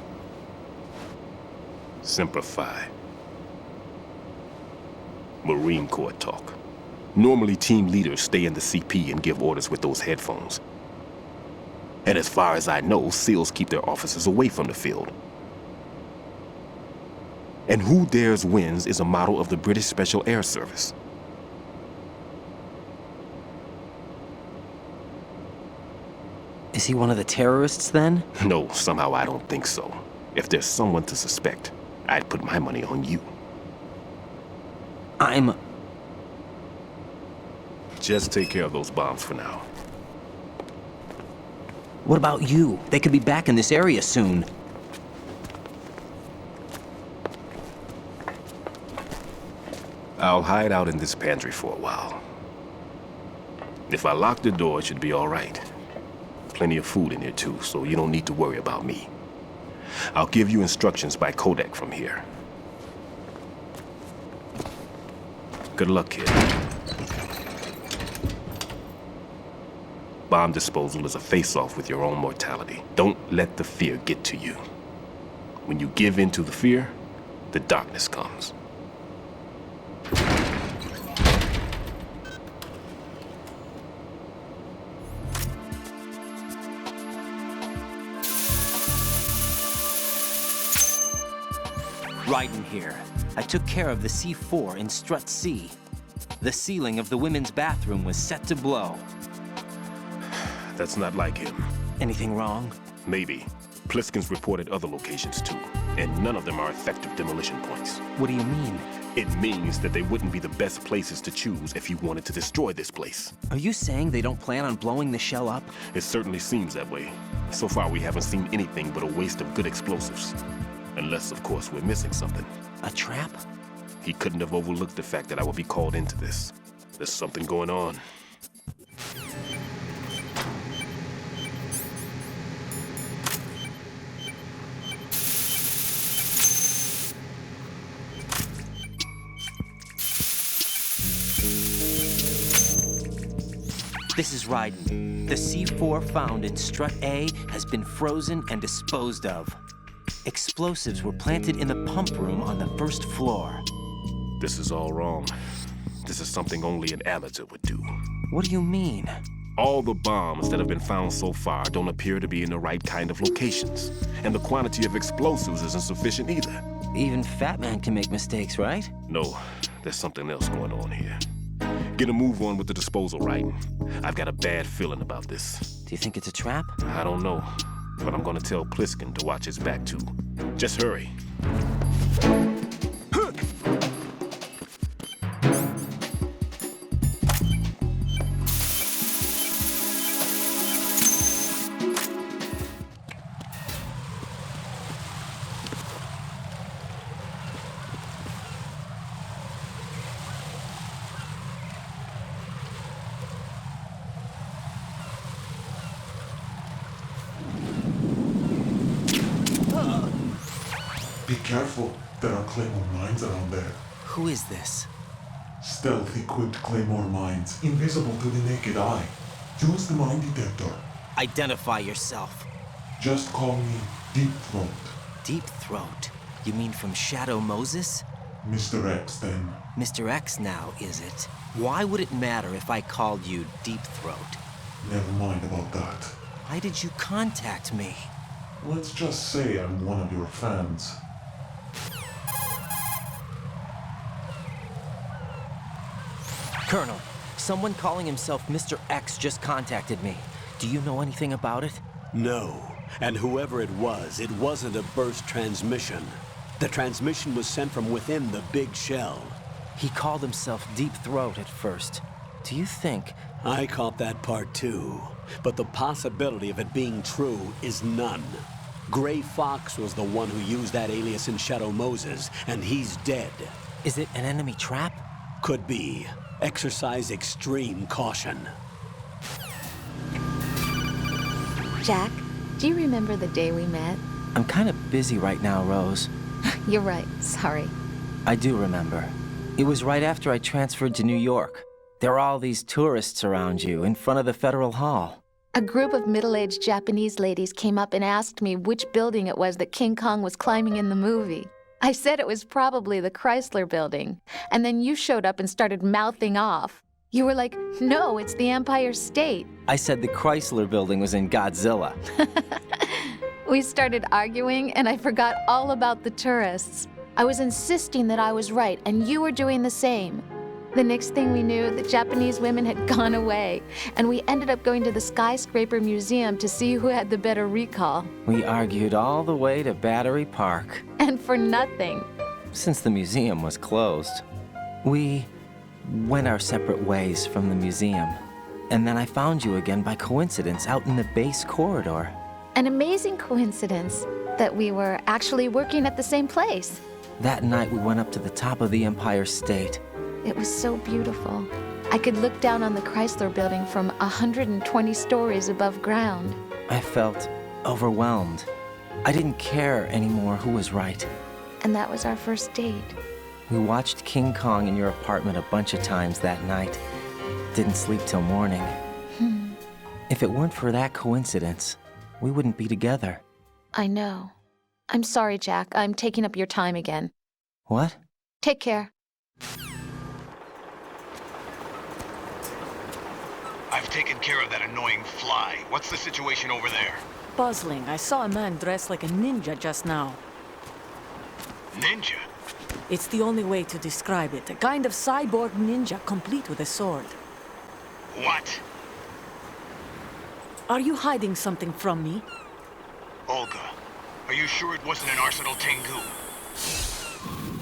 Semper Fi. Marine Corps talk. Normally, team leaders stay in the CP and give orders with those headphones. And as far as I know, SEALs keep their officers away from the field. And who dares wins is a motto of the British Special Air Service. Is he one of the terrorists, then? No, somehow I don't think so. If there's someone to suspect, I'd put my money on you. Just take care of those bombs for now. What about you? They could be back in this area soon. I'll hide out in this pantry for a while. If I lock the door, it should be all right. Plenty of food in here too, so you don't need to worry about me. I'll give you instructions by codec from here. Good luck, kid. Bomb disposal is a face-off with your own mortality. Don't let the fear get to you. When you give in to the fear, the darkness comes. Raiden here. I took care of the C4 in Strut C. The ceiling of the women's bathroom was set to blow. That's not like him. Anything wrong? Maybe. Pliskin's reported other locations too, and none of them are effective demolition points. What do you mean? It means that they wouldn't be the best places to choose if you wanted to destroy this place. Are you saying they don't plan on blowing the shell up? It certainly seems that way. So far, we haven't seen anything but a waste of good explosives. Unless, of course, we're missing something. A trap? He couldn't have overlooked the fact that I would be called into this. There's something going on. This is Raiden. The C4 found in Strut A has been frozen and disposed of. Explosives were planted in the pump room on the first floor. This is all wrong. This is something only an amateur would do. What do you mean? All the bombs that have been found so far don't appear to be in the right kind of locations. And the quantity of explosives isn't sufficient either. Even Fat Man can make mistakes, right? No, there's something else going on here. Get a move on with the disposal, right? I've got a bad feeling about this. Do you think it's a trap? I don't know, but I'm gonna tell Pliskin to watch his back, too. Just hurry. Be careful, there are Claymore mines around there. Who is this? Stealth-equipped Claymore mines, invisible to the naked eye. Use the mine detector. Identify yourself. Just call me Deep Throat. Deep Throat? You mean from Shadow Moses? Mr. X, then. Mr. X now, is it? Why would it matter if I called you Deep Throat? Never mind about that. Why did you contact me? Let's just say I'm one of your fans. Colonel, someone calling himself Mr. X just contacted me. Do you know anything about it? No. And whoever it wasn't a burst transmission. The transmission was sent from within the big shell. He called himself Deep Throat at first. Do you think... I caught that part too. But the possibility of it being true is none. Gray Fox was the one who used that alias in Shadow Moses, and he's dead. Is it an enemy trap? Could be. Exercise extreme caution. Jack, do you remember the day we met? I'm kind of busy right now, Rose. You're right, sorry. I do remember. It was right after I transferred to New York. There are all these tourists around you in front of the Federal Hall. A group of middle-aged Japanese ladies came up and asked me which building it was that King Kong was climbing in the movie. I said it was probably the Chrysler Building, and then you showed up and started mouthing off. You were like, no, it's the Empire State. I said the Chrysler Building was in Godzilla. We started arguing, and I forgot all about the tourists. I was insisting that I was right, and you were doing the same. The next thing we knew, the Japanese women had gone away, and we ended up going to the Skyscraper Museum to see who had the better recall. We argued all the way to Battery Park. And for nothing. Since the museum was closed, we went our separate ways from the museum. And then I found you again by coincidence out in the base corridor. An amazing coincidence that we were actually working at the same place. That night we went up to the top of the Empire State. It was so beautiful. I could look down on the Chrysler Building from 120 stories above ground. I felt overwhelmed. I didn't care anymore who was right. And that was our first date. We watched King Kong in your apartment a bunch of times that night. Didn't sleep till morning. If it weren't for that coincidence, we wouldn't be together. I know. I'm sorry, Jack. I'm taking up your time again. What? Take care. I've taken care of that annoying fly. What's the situation over there? Puzzling. I saw a man dressed like a ninja just now. Ninja? It's the only way to describe it. A kind of cyborg ninja, complete with a sword. What? Are you hiding something from me? Olga, are you sure it wasn't an Arsenal Tengu?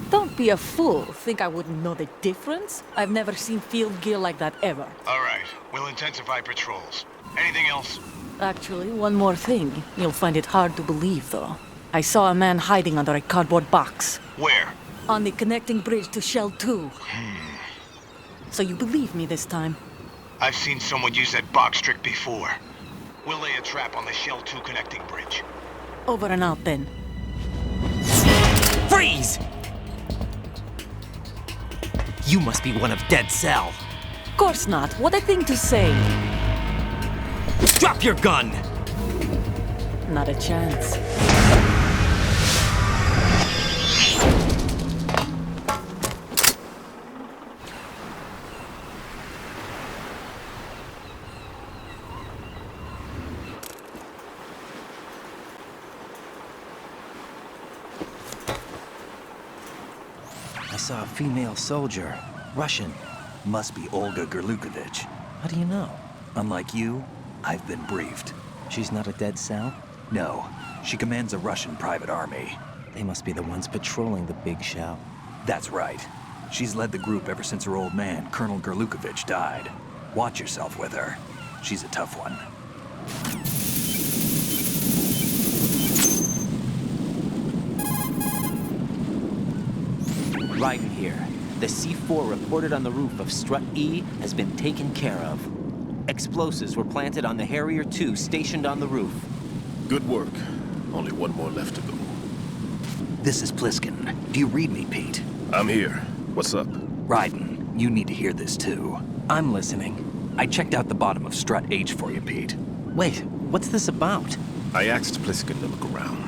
Don't be a fool. Think I wouldn't know the difference? I've never seen field gear like that ever. All right, we'll intensify patrols. Anything else? Actually, one more thing. You'll find it hard to believe, though. I saw a man hiding under a cardboard box. Where? On the connecting bridge to Shell 2. So you believe me this time? I've seen someone use that box trick before. We'll lay a trap on the Shell 2 connecting bridge. Over and out, then. Freeze! You must be one of Dead Cell. Of course not. What a thing to say. Drop your gun! Not a chance. saw a female soldier. Russian. Must be Olga Gerlukovich. How do you know? Unlike you, I've been briefed. She's not a dead cell? No, she commands a Russian private army. They must be the ones patrolling the big shell. That's right. She's led the group ever since her old man, Colonel Gerlukovich, died. Watch yourself with her. She's a tough one. Raiden here. The C4 reported on the roof of Strut E has been taken care of. Explosives were planted on the Harrier 2 stationed on the roof. Good work. Only one more left to go. This is Pliskin. Do you read me, Pete? I'm here. What's up? Raiden, you need to hear this too. I'm listening. I checked out the bottom of Strut H for you, Pete. Wait, what's this about? I asked Pliskin to look around.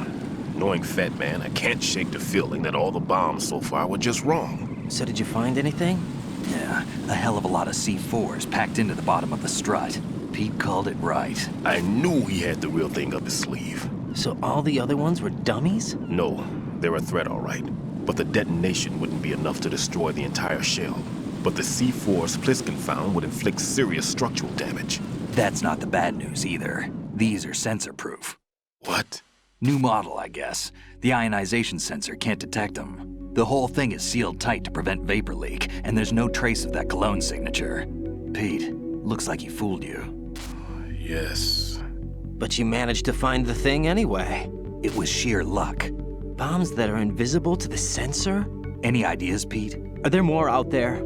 Knowing Fat Man, I can't shake the feeling that all the bombs so far were just wrong. So did you find anything? Yeah, a hell of a lot of C4s packed into the bottom of the strut. Pete called it right. I knew he had the real thing up his sleeve. So all the other ones were dummies? No, they're a threat, all right. But the detonation wouldn't be enough to destroy the entire shell. But the C4s Pliskin found would inflict serious structural damage. That's not the bad news either. These are sensor-proof. What? New model, I guess. The ionization sensor can't detect them. The whole thing is sealed tight to prevent vapor leak, and there's no trace of that cologne signature. Pete, looks like he fooled you. Yes. But you managed to find the thing anyway. It was sheer luck. Bombs that are invisible to the sensor? Any ideas, Pete? Are there more out there?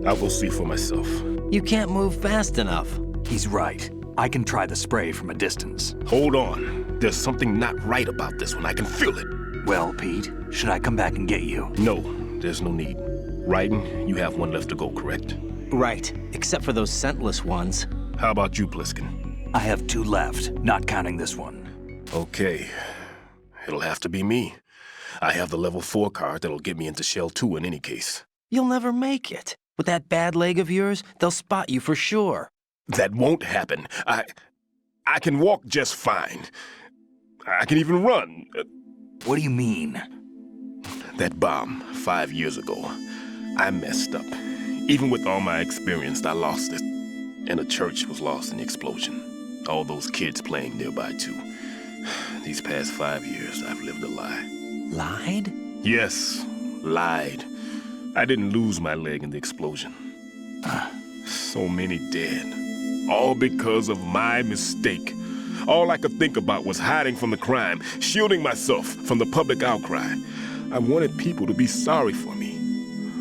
I'll go see for myself. You can't move fast enough. He's right. I can try the spray from a distance. Hold on. There's something not right about this one. I can feel it. Well, Pete, should I come back and get you? No, there's no need. Raiden, you have one left to go, correct? Right, except for those scentless ones. How about you, Pliskin? I have 2 left, not counting this one. Okay. It'll have to be me. I have the level 4 card that'll get me into Shell 2 in any case. You'll never make it. With that bad leg of yours, they'll spot you for sure. That won't happen. I can walk just fine. I can even run. What do you mean? That bomb 5 years ago, I messed up. Even with all my experience, I lost it. And the church was lost in the explosion. All those kids playing nearby, too. These past 5 years, I've lived a lie. Lied? Yes, lied. I didn't lose my leg in the explosion. So many dead. All because of my mistake. All I could think about was hiding from the crime, shielding myself from the public outcry. I wanted people to be sorry for me,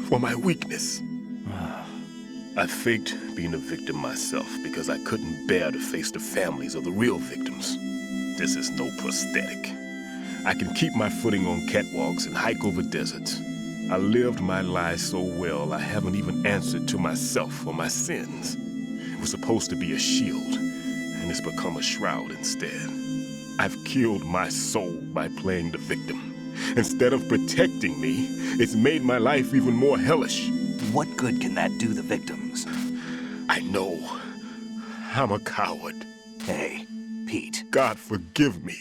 for my weakness. I faked being a victim myself because I couldn't bear to face the families of the real victims. This is no prosthetic. I can keep my footing on catwalks and hike over deserts. I lived my life so well I haven't even answered to myself for my sins. It was supposed to be a shield, and it's become a shroud instead. I've killed my soul by playing the victim. Instead of protecting me, it's made my life even more hellish. What good can that do the victims? I know. I'm a coward. Hey, Pete. God forgive me.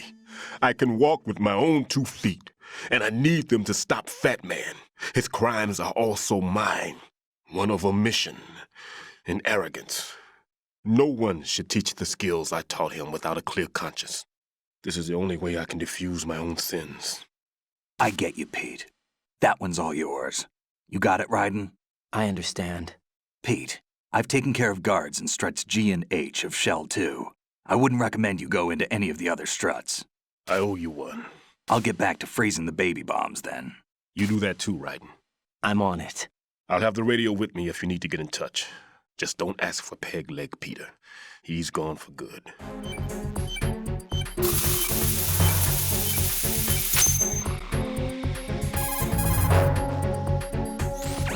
I can walk with my own 2 feet, and I need them to stop Fat Man. His crimes are also mine. One of omission and arrogance. No one should teach the skills I taught him without a clear conscience. This is the only way I can diffuse my own sins. I get you, Pete. That one's all yours. You got it, Raiden? I understand. Pete, I've taken care of guards in struts G and H of Shell 2. I wouldn't recommend you go into any of the other struts. I owe you one. I'll get back to freezing the baby bombs then. You do that too, Raiden. I'm on it. I'll have the radio with me if you need to get in touch. Just don't ask for Peg Leg Peter. He's gone for good.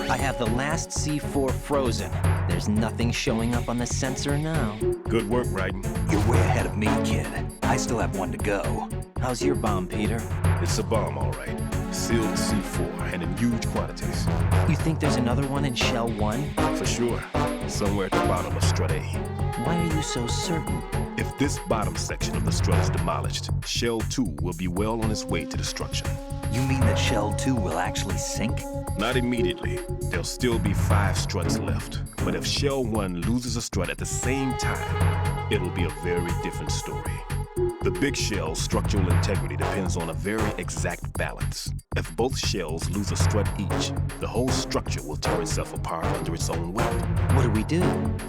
I have the last C4 frozen. There's nothing showing up on the sensor now. Good work, Raiden. You're way ahead of me, kid. I still have 1 to go. How's your bomb, Peter? It's a bomb, all right. Sealed C4 and in huge quantities. You think there's another one in Shell 1? For sure. Somewhere at the bottom of Strut A. Why are you so certain? If this bottom section of the strut is demolished, Shell 2 will be well on its way to destruction. You mean that Shell 2 will actually sink? Not immediately. There'll still be 5 struts left. But if Shell 1 loses a strut at the same time, it'll be a very different story. The big shell's structural integrity depends on a very exact balance. If both shells lose a strut each, the whole structure will tear itself apart under its own weight. What do we do?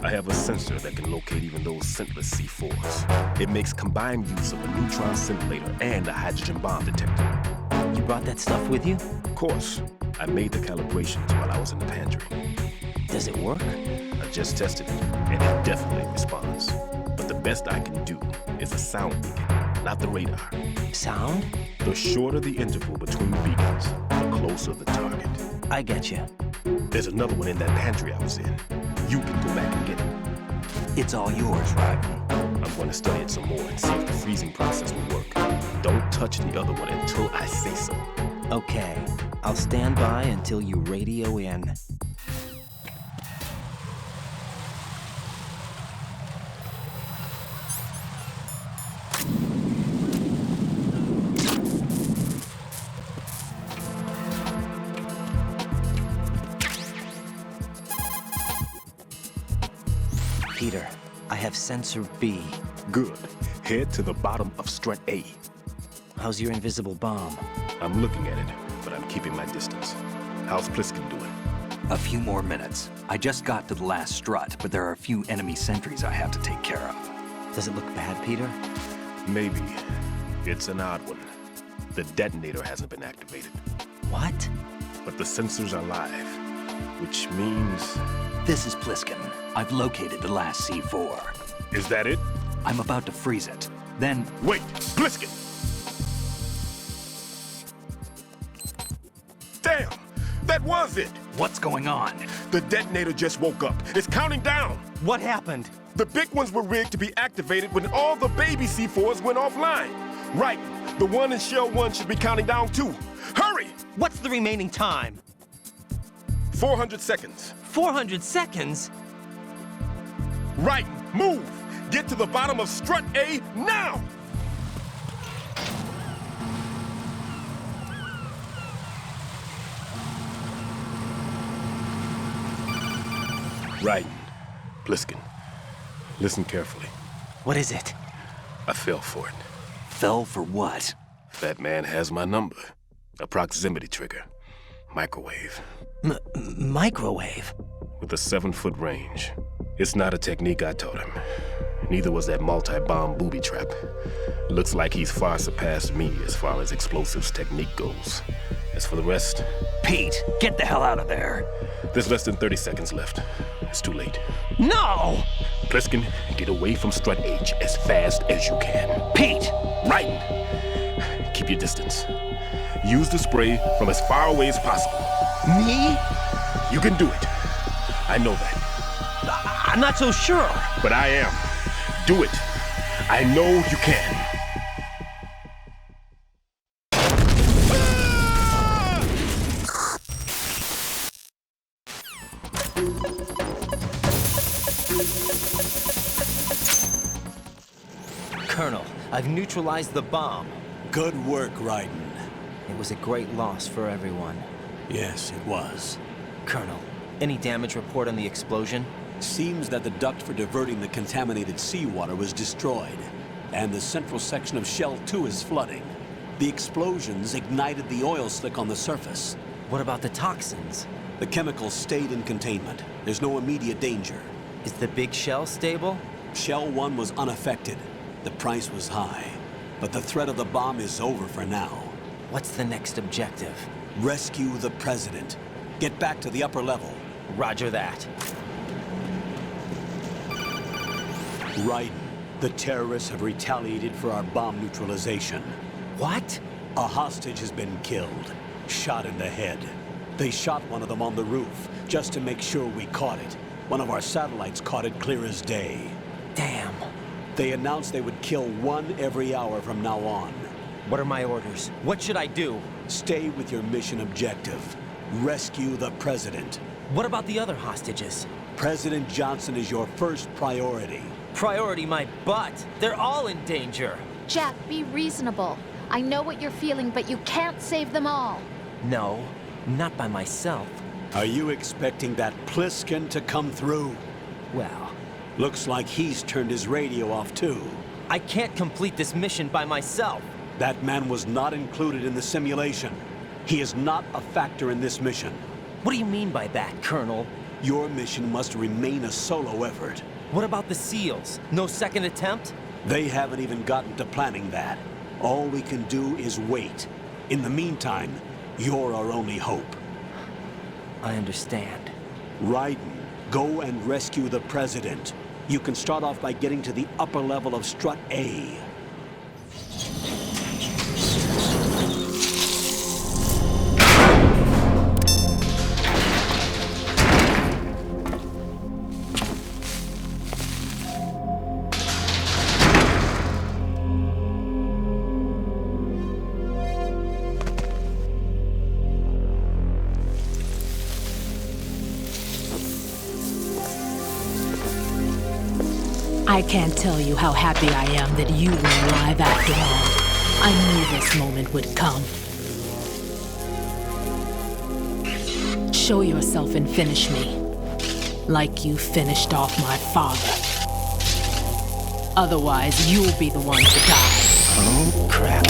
I have a sensor that can locate even those scentless C4s. It makes combined use of a neutron scintillator and a hydrogen bomb detector. You brought that stuff with you? Of course. I made the calibrations while I was in the pantry. Does it work? I just tested it, and it definitely responds. But the best I can do is a sound beacon, not the radar. Sound? The shorter the interval between beacons, the closer the target. I get you. There's another one in that pantry I was in. You can go back and get it. It's all yours, Ryden. I'm going to study it some more and see if the freezing process will work. Don't touch the other one until I say so. Okay. I'll stand by until you radio in. Peter, I have sensor B. Good. Head to the bottom of strut A. How's your invisible bomb? I'm looking at it, but I'm keeping my distance. How's Pliskin doing? A few more minutes. I just got to the last strut, but there are a few enemy sentries I have to take care of. Does it look bad, Peter? Maybe. It's an odd one. The detonator hasn't been activated. What? But the sensors are live, which means... This is Pliskin. I've located the last C4. Is that it? I'm about to freeze it. Then... Wait! Pliskin! Damn! That was it! What's going on? The detonator just woke up. It's counting down! What happened? The big ones were rigged to be activated when all the baby C4s went offline. Right. The one in Shell 1 should be counting down too. Hurry! What's the remaining time? 400 seconds. 400 seconds? Right. Move! Get to the bottom of strut A now! Right. Pliskin. Listen carefully. What is it? I fell for it. Fell for what? That man has my number. A proximity trigger. Microwave. Microwave? With a 7-foot range. It's not a technique I taught him. Neither was that multi-bomb booby trap. Looks like he's far surpassed me as far as explosives technique goes. As for the rest... Pete, get the hell out of there. There's less than 30 seconds left. It's too late. No! Pliskin, get away from strut H as fast as you can. Pete! Right! Keep your distance. Use the spray from as far away as possible. Me? You can do it. I know that. I'm not so sure. But I am. Do it. I know you can. Colonel, I've neutralized the bomb. Good work, Ryden. It was a great loss for everyone. Yes, it was. Colonel, any damage report on the explosion? Seems that the duct for diverting the contaminated seawater was destroyed, and the central section of Shell 2 is flooding. The explosions ignited the oil slick on the surface. What about the toxins? The chemicals stayed in containment. There's no immediate danger. Is the big shell stable? Shell 1 was unaffected. The price was high, but the threat of the bomb is over for now. What's the next objective? Rescue the president. Get back to the upper level. Roger that. Ryden, the terrorists have retaliated for our bomb neutralization. What? A hostage has been killed, shot in the head. They shot one of them on the roof, just to make sure we caught it. One of our satellites caught it clear as day. Damn. They announced they would kill one every hour from now on. What are my orders? What should I do? Stay with your mission objective. Rescue the president. What about the other hostages? President Johnson is your first priority. Priority my butt. They're all in danger. Jack, be reasonable. I know what you're feeling, but you can't save them all. No, not by myself. Are you expecting that Pliskin to come through? Well, looks like he's turned his radio off too. I can't complete this mission by myself. That man was not included in the simulation. He is not a factor in this mission. What do you mean by that, Colonel? Your mission must remain a solo effort. What about the SEALs? No second attempt? They haven't even gotten to planning that. All we can do is wait. In the meantime, you're our only hope. I understand. Raiden, go and rescue the President. You can start off by getting to the upper level of Strut A. I can't tell you how happy I am that you were alive after all. I knew this moment would come. Show yourself and finish me. Like you finished off my father. Otherwise, you'll be the one to die. Oh, crap.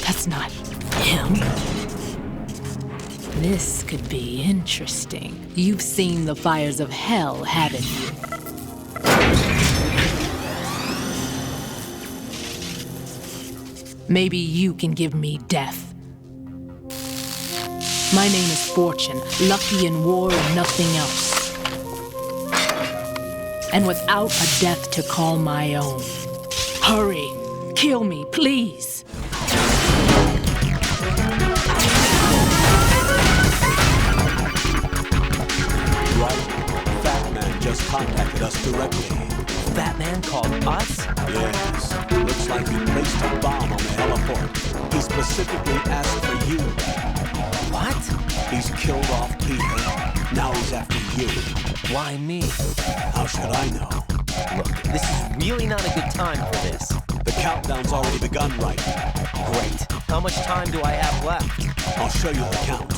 That's not him. This could be interesting. You've seen the fires of hell, haven't you? Maybe you can give me death. My name is Fortune, lucky in war and nothing else. And without a death to call my own. Hurry, kill me, please. Just contacted us directly. That man called us? Yes. Looks like he placed a bomb on the heliport. He specifically asked for you. What? He's killed off Peter. Now he's after you. Why me? How should I know? Look, this is really not a good time for this. The countdown's already begun, right? Great. How much time do I have left? I'll show you the count.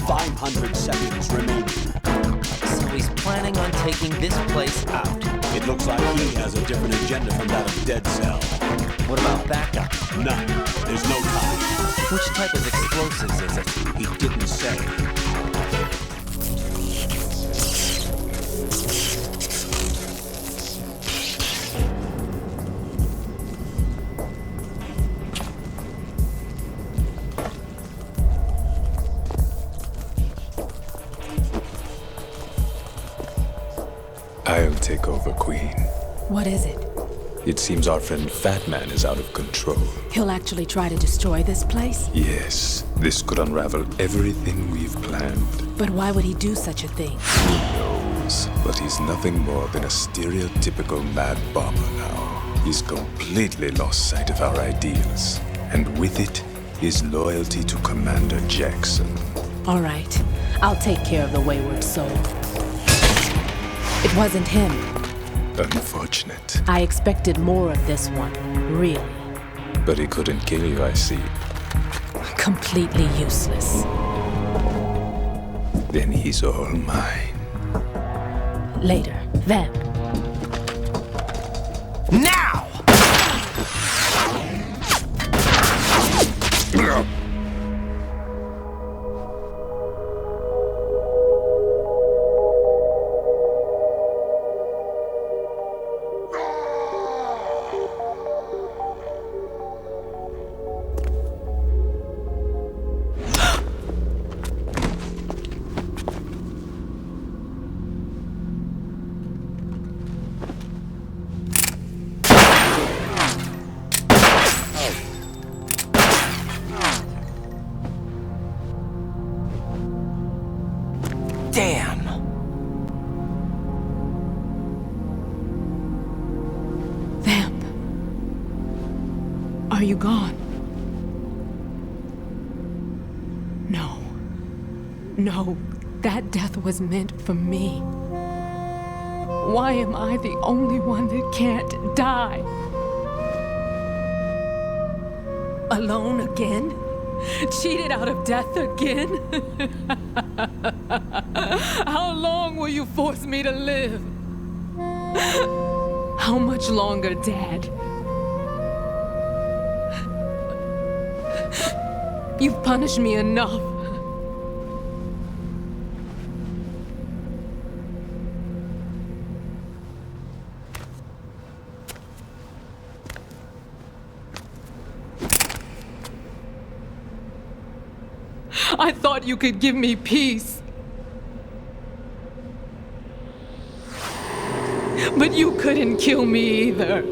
500 seconds remaining. So he's planning on taking this place out. It looks like he has a different agenda from that of Dead Cell. What about backup? None. There's no time. Which type of explosives is it? He didn't say. I'll take over, Queen. What is it? It seems our friend Fat Man is out of control. He'll actually try to destroy this place? Yes, this could unravel everything we've planned. But why would he do such a thing? Who knows? But he's nothing more than a stereotypical mad bomber now. He's completely lost sight of our ideals. And with it, his loyalty to Commander Jackson. All right. I'll take care of the wayward soul. It wasn't him. Unfortunate. I expected more of this one, really. But he couldn't kill you, I see. Completely useless. Then he's all mine. Later, then. Now! Damn! Vamp. Are you gone? No, that death was meant for me. Why am I the only one that can't die? Alone again? Cheated out of death again? How long will you force me to live? How much longer, Dad? You've punished me enough. I thought you could give me peace. But you couldn't kill me either.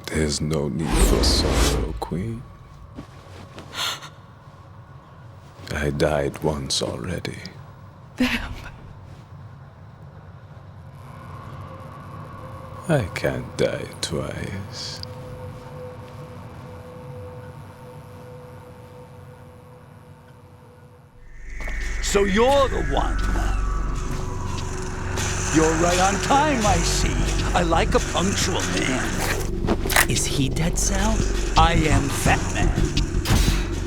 There's no need for sorrow, Queen. I died once already. Vamp. I can't die twice. So you're the one. You're right on time, I see. I like a punctual man. Is he Dead Cell? I am Fat Man.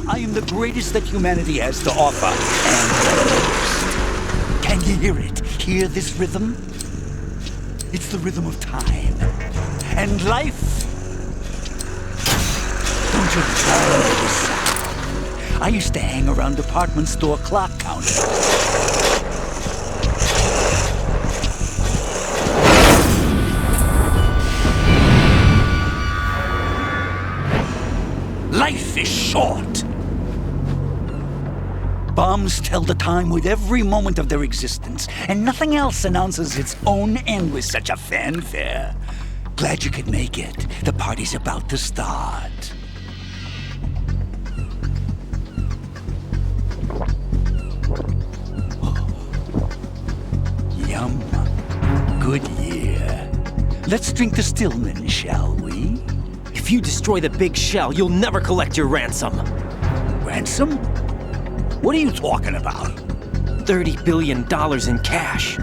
I am the greatest that humanity has to offer, and the most. Can you hear it? Hear this rhythm? It's the rhythm of time. And life. Don't you love this sound? I used to hang around department store clock counters. Life is short. Bombs tell the time with every moment of their existence, and nothing else announces its own end with such a fanfare. Glad you could make it. The party's about to start. Yum. Good year. Let's drink the Stillman, shall we? If you destroy the big shell, you'll never collect your ransom. Ransom? What are you talking about? $30 billion in cash.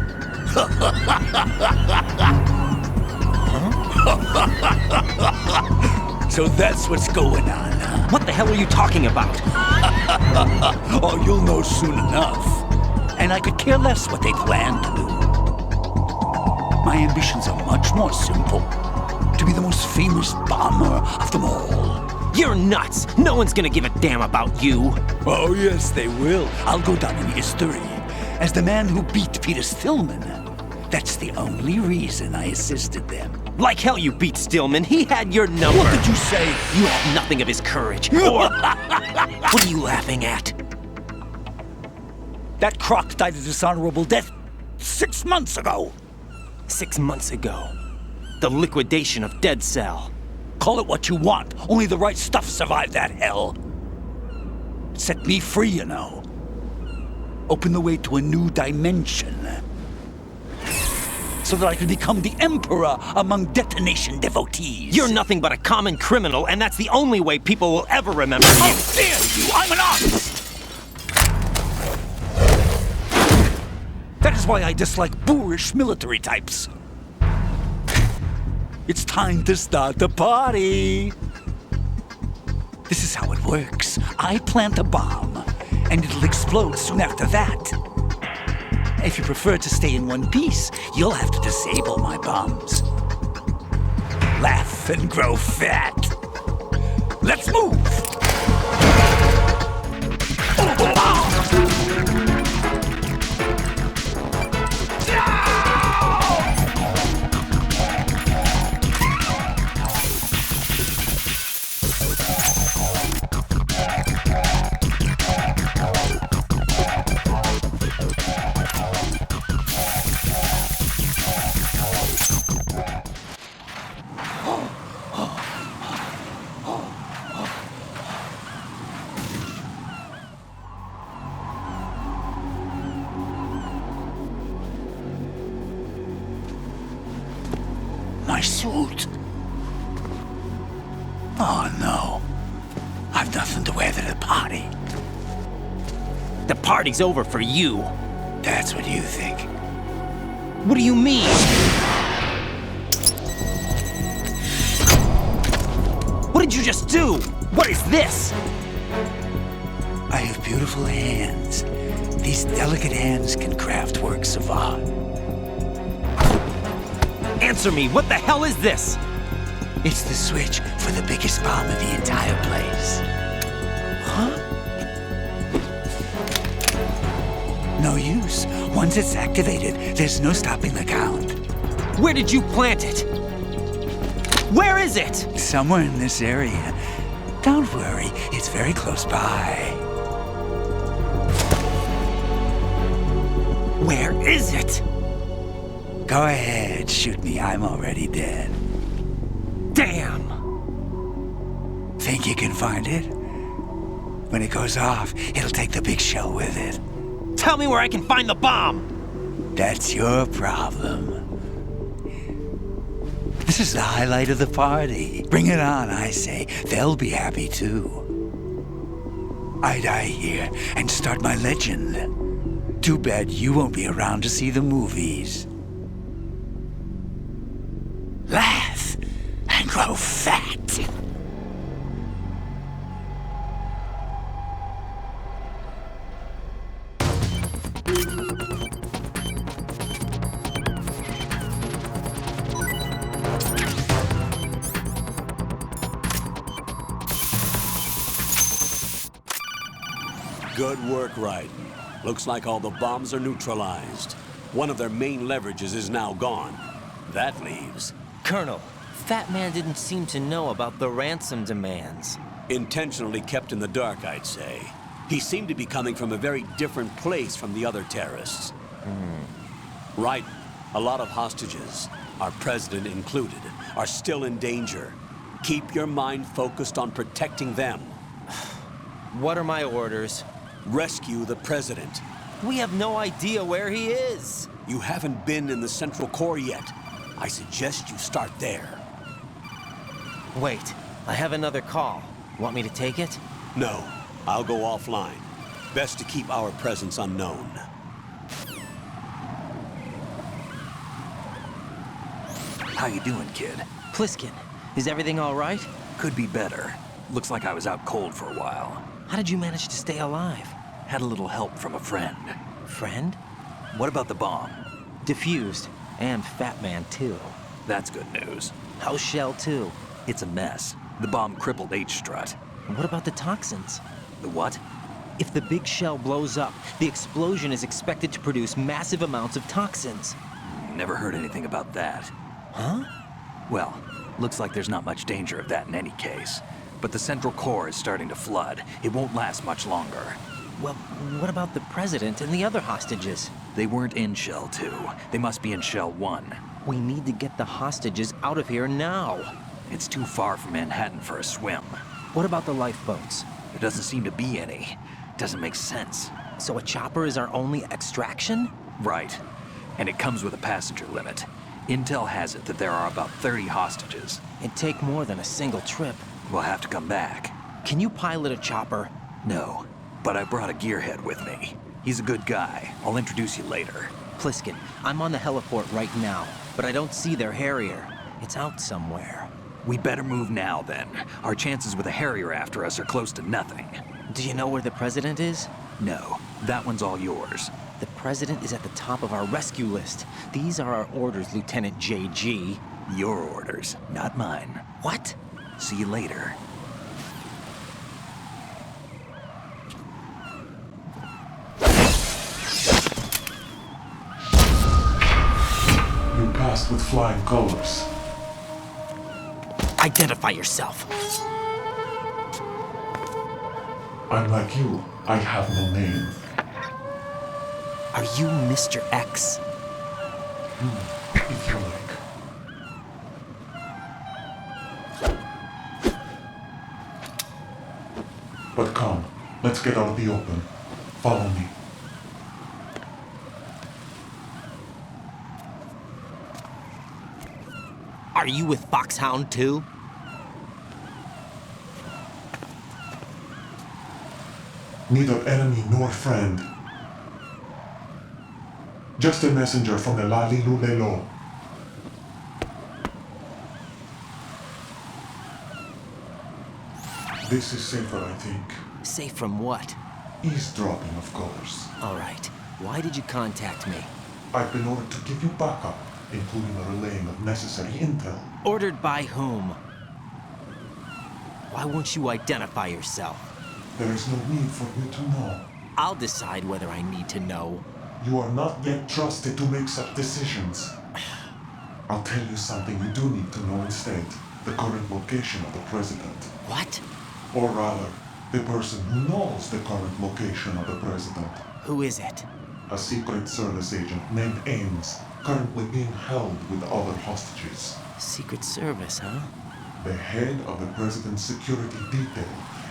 So that's what's going on, huh? What the hell are you talking about? Oh, you'll know soon enough. And I could care less what they plan to do. My ambitions are much more simple. To be the most famous bomber of them all. You're nuts! No one's gonna give a damn about you! Oh, yes, they will. I'll go down in history as the man who beat Peter Stillman. That's the only reason I assisted them. Like hell you beat Stillman. He had your number. What did you say? You have nothing of his courage. Or... What are you laughing at? That croc died a dishonorable death 6 months ago. 6 months ago. The liquidation of Dead Cell. Call it what you want. Only the right stuff survived that hell. It set me free, you know. Opened the way to a new dimension. So that I could become the emperor among detonation devotees. You're nothing but a common criminal, and that's the only way people will ever remember you. How dare you! I'm an artist! That is why I dislike boorish military types. It's time to start the party. This is how it works. I plant a bomb, and it'll explode soon after that. If you prefer to stay in one piece, you'll have to disable my bombs. Laugh and grow fat. Let's move! My suit. Oh no. I've nothing to wear to the party. The party's over for you. That's what you think. What do you mean? What did you just do? What is this? I have beautiful hands. These delicate hands can craft works of art. Answer me, what the hell is this? It's the switch for the biggest bomb in the entire place. Huh? No use. Once it's activated, there's no stopping the count. Where did you plant it? Where is it? Somewhere in this area. Don't worry, it's very close by. Where is it? Go ahead, shoot me. I'm already dead. Damn! Think you can find it? When it goes off, it'll take the big shell with it. Tell me where I can find the bomb! That's your problem. This is the highlight of the party. Bring it on, I say. They'll be happy too. I die here and start my legend. Too bad you won't be around to see the movies. Laugh and grow fat. Good work, Raiden. Looks like all the bombs are neutralized. One of their main leverages is now gone. That leaves... Colonel, Fat Man didn't seem to know about the ransom demands. Intentionally kept in the dark, I'd say. He seemed to be coming from a very different place from the other terrorists. Raiden, a lot of hostages, our president included, are still in danger. Keep your mind focused on protecting them. What are my orders? Rescue the president. We have no idea where he is. You haven't been in the Central Core yet. I suggest you start there. Wait, I have another call. Want me to take it? No, I'll go offline. Best to keep our presence unknown. How you doing, kid? Pliskin, is everything all right? Could be better. Looks like I was out cold for a while. How did you manage to stay alive? Had a little help from a friend. Friend? What about the bomb? Defused. And Fat Man, too. That's good news. How's Shell 2? It's a mess. The bomb crippled H-Strut. What about the toxins? The what? If the big shell blows up, the explosion is expected to produce massive amounts of toxins. Never heard anything about that. Huh? Well, looks like there's not much danger of that in any case. But the Central Core is starting to flood. It won't last much longer. Well, what about the President and the other hostages? They weren't in Shell 2. They must be in Shell 1. We need to get the hostages out of here now. It's too far from Manhattan for a swim. What about the lifeboats? There doesn't seem to be any. Doesn't make sense. So a chopper is our only extraction? Right. And it comes with a passenger limit. Intel has it that there are about 30 hostages. It'd take more than a single trip. We'll have to come back. Can you pilot a chopper? No, but I brought a gearhead with me. He's a good guy. I'll introduce you later. Pliskin, I'm on the heliport right now, but I don't see their Harrier. It's out somewhere. We better move now, then. Our chances with a Harrier after us are close to nothing. Do you know where the President is? No, that one's all yours. The President is at the top of our rescue list. These are our orders, Lieutenant JG. Your orders, not mine. What? See you later. You passed with flying colors. Identify yourself. I'm like you. I have no name. Are you Mr. X? If you like. But come, let's get out of the open. Follow me. Are you with Foxhound too? Neither enemy nor friend. Just a messenger from the Lali Lulelo. This is safer, I think. Safe from what? Eavesdropping, of course. All right. Why did you contact me? I've been ordered to give you backup, including the relaying of necessary intel. Ordered by whom? Why won't you identify yourself? There is no need for you to know. I'll decide whether I need to know. You are not yet trusted to make such decisions. I'll tell you something you do need to know instead. The current location of the president. What? Or rather, the person who knows the current location of the president. Who is it? A Secret Service agent named Ames, currently being held with other hostages. Secret Service, huh? The head of the president's security detail,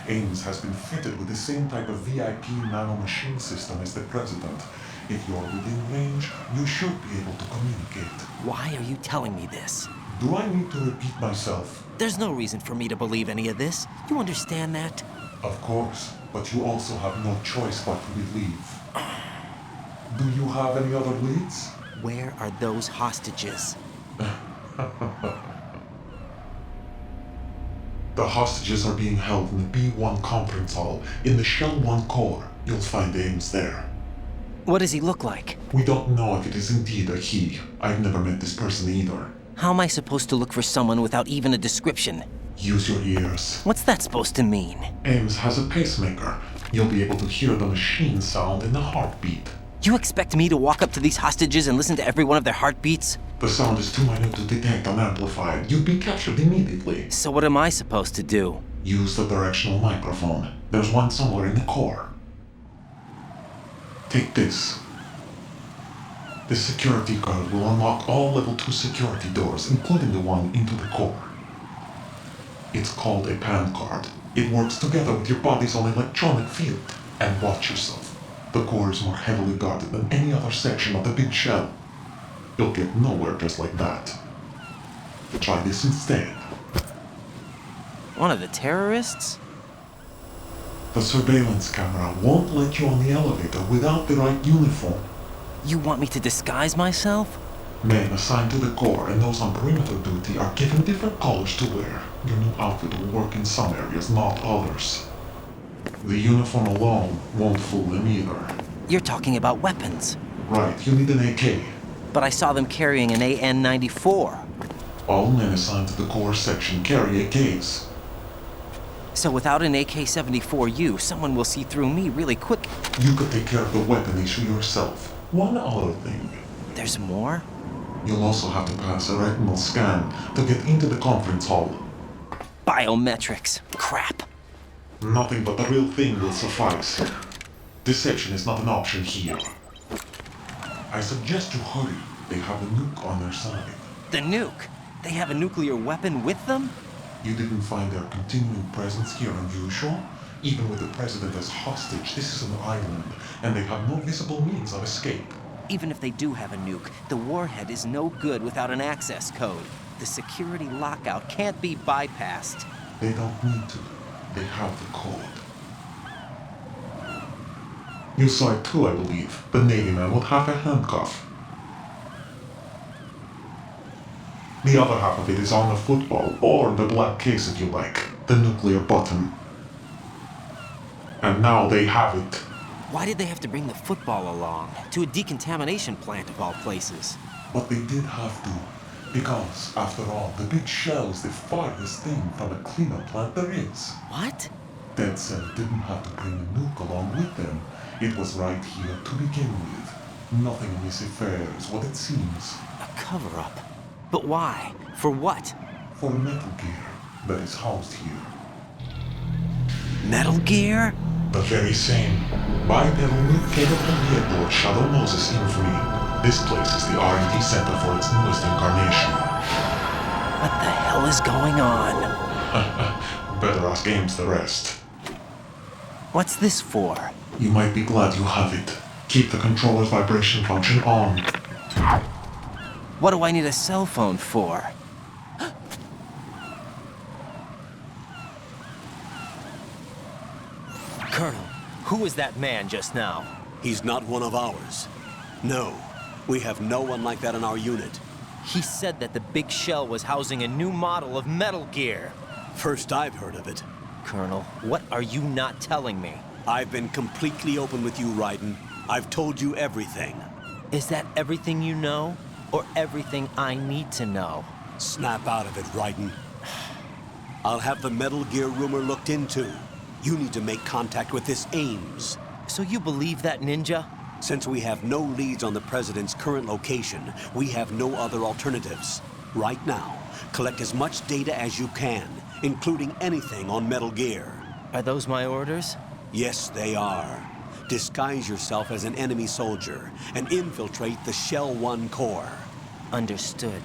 Ames, has been fitted with the same type of VIP nanomachine system as the president. If you're within range, you should be able to communicate. Why are you telling me this? Do I need to repeat myself? There's no reason for me to believe any of this. You understand that? Of course, but you also have no choice but to believe. Do you have any other leads? Where are those hostages? The hostages are being held in the B1 conference hall in the Shell 1 core. You'll find Ames there. What does he look like? We don't know if it is indeed a he. I've never met this person either. How am I supposed to look for someone without even a description? Use your ears. What's that supposed to mean? Ames has a pacemaker. You'll be able to hear the machine sound in the heartbeat. You expect me to walk up to these hostages and listen to every one of their heartbeats? The sound is too minute to detect unamplified. You'd be captured immediately. So what am I supposed to do? Use the directional microphone. There's one somewhere in the core. Take this. The security card will unlock all level 2 security doors, including the one into the core. It's called a PAN card. It works together with your body's own electronic field. And watch yourself. The core is more heavily guarded than any other section of the big shell. You'll get nowhere just like that. Try this instead. One of the terrorists? The surveillance camera won't let you on the elevator without the right uniform. You want me to disguise myself? Men assigned to the core and those on perimeter duty are given different colors to wear. Your new outfit will work in some areas, not others. The uniform alone won't fool them either. You're talking about weapons. Right, you need an AK. But I saw them carrying an AN-94. All men assigned to the core section carry AKs. So without an AK-74U, someone will see through me really quick. You could take care of the weapon issue yourself. One other thing. There's more? You'll also have to pass a retinal scan to get into the conference hall. Biometrics. Crap. Nothing but the real thing will suffice. Deception is not an option here. I suggest you hurry. They have a nuke on their side. The nuke? They have a nuclear weapon with them? You didn't find their continuing presence here unusual? Even with the president as hostage, this is an island, and they have no visible means of escape. Even if they do have a nuke, the warhead is no good without an access code. The security lockout can't be bypassed. They don't need to. They have the code. You saw it too, I believe. The Navy man with half a handcuff. The other half of it is on the football, or the black case if you like. The nuclear button. And now they have it. Why did they have to bring the football along? To a decontamination plant of all places. But they did have to. Because, after all, the big shell is the farthest thing from a cleanup plant there is. What? Dead Cell didn't have to bring a nuke along with them. It was right here to begin with. Nothing in this affair is what it seems. A cover-up? But why? For what? For Metal Gear that is housed here. Metal Gear? The very same. Bipedal nuke-capable vehicle of Shadow Moses infamy. This place is the R&D center for its newest incarnation. What the hell is going on? Better ask Ames the rest. What's this for? You might be glad you have it. Keep the controller's vibration function on. What do I need a cell phone for? Who was that man just now? He's not one of ours. No, we have no one like that in our unit. He said that the big shell was housing a new model of Metal Gear. First I've heard of it. Colonel, what are you not telling me? I've been completely open with you, Raiden. I've told you everything. Is that everything you know? Or everything I need to know? Snap out of it, Raiden. I'll have the Metal Gear rumor looked into. You need to make contact with this Ames. So you believe that, Ninja? Since we have no leads on the President's current location, we have no other alternatives. Right now, collect as much data as you can, including anything on Metal Gear. Are those my orders? Yes, they are. Disguise yourself as an enemy soldier and infiltrate the Shell 1 core. Understood.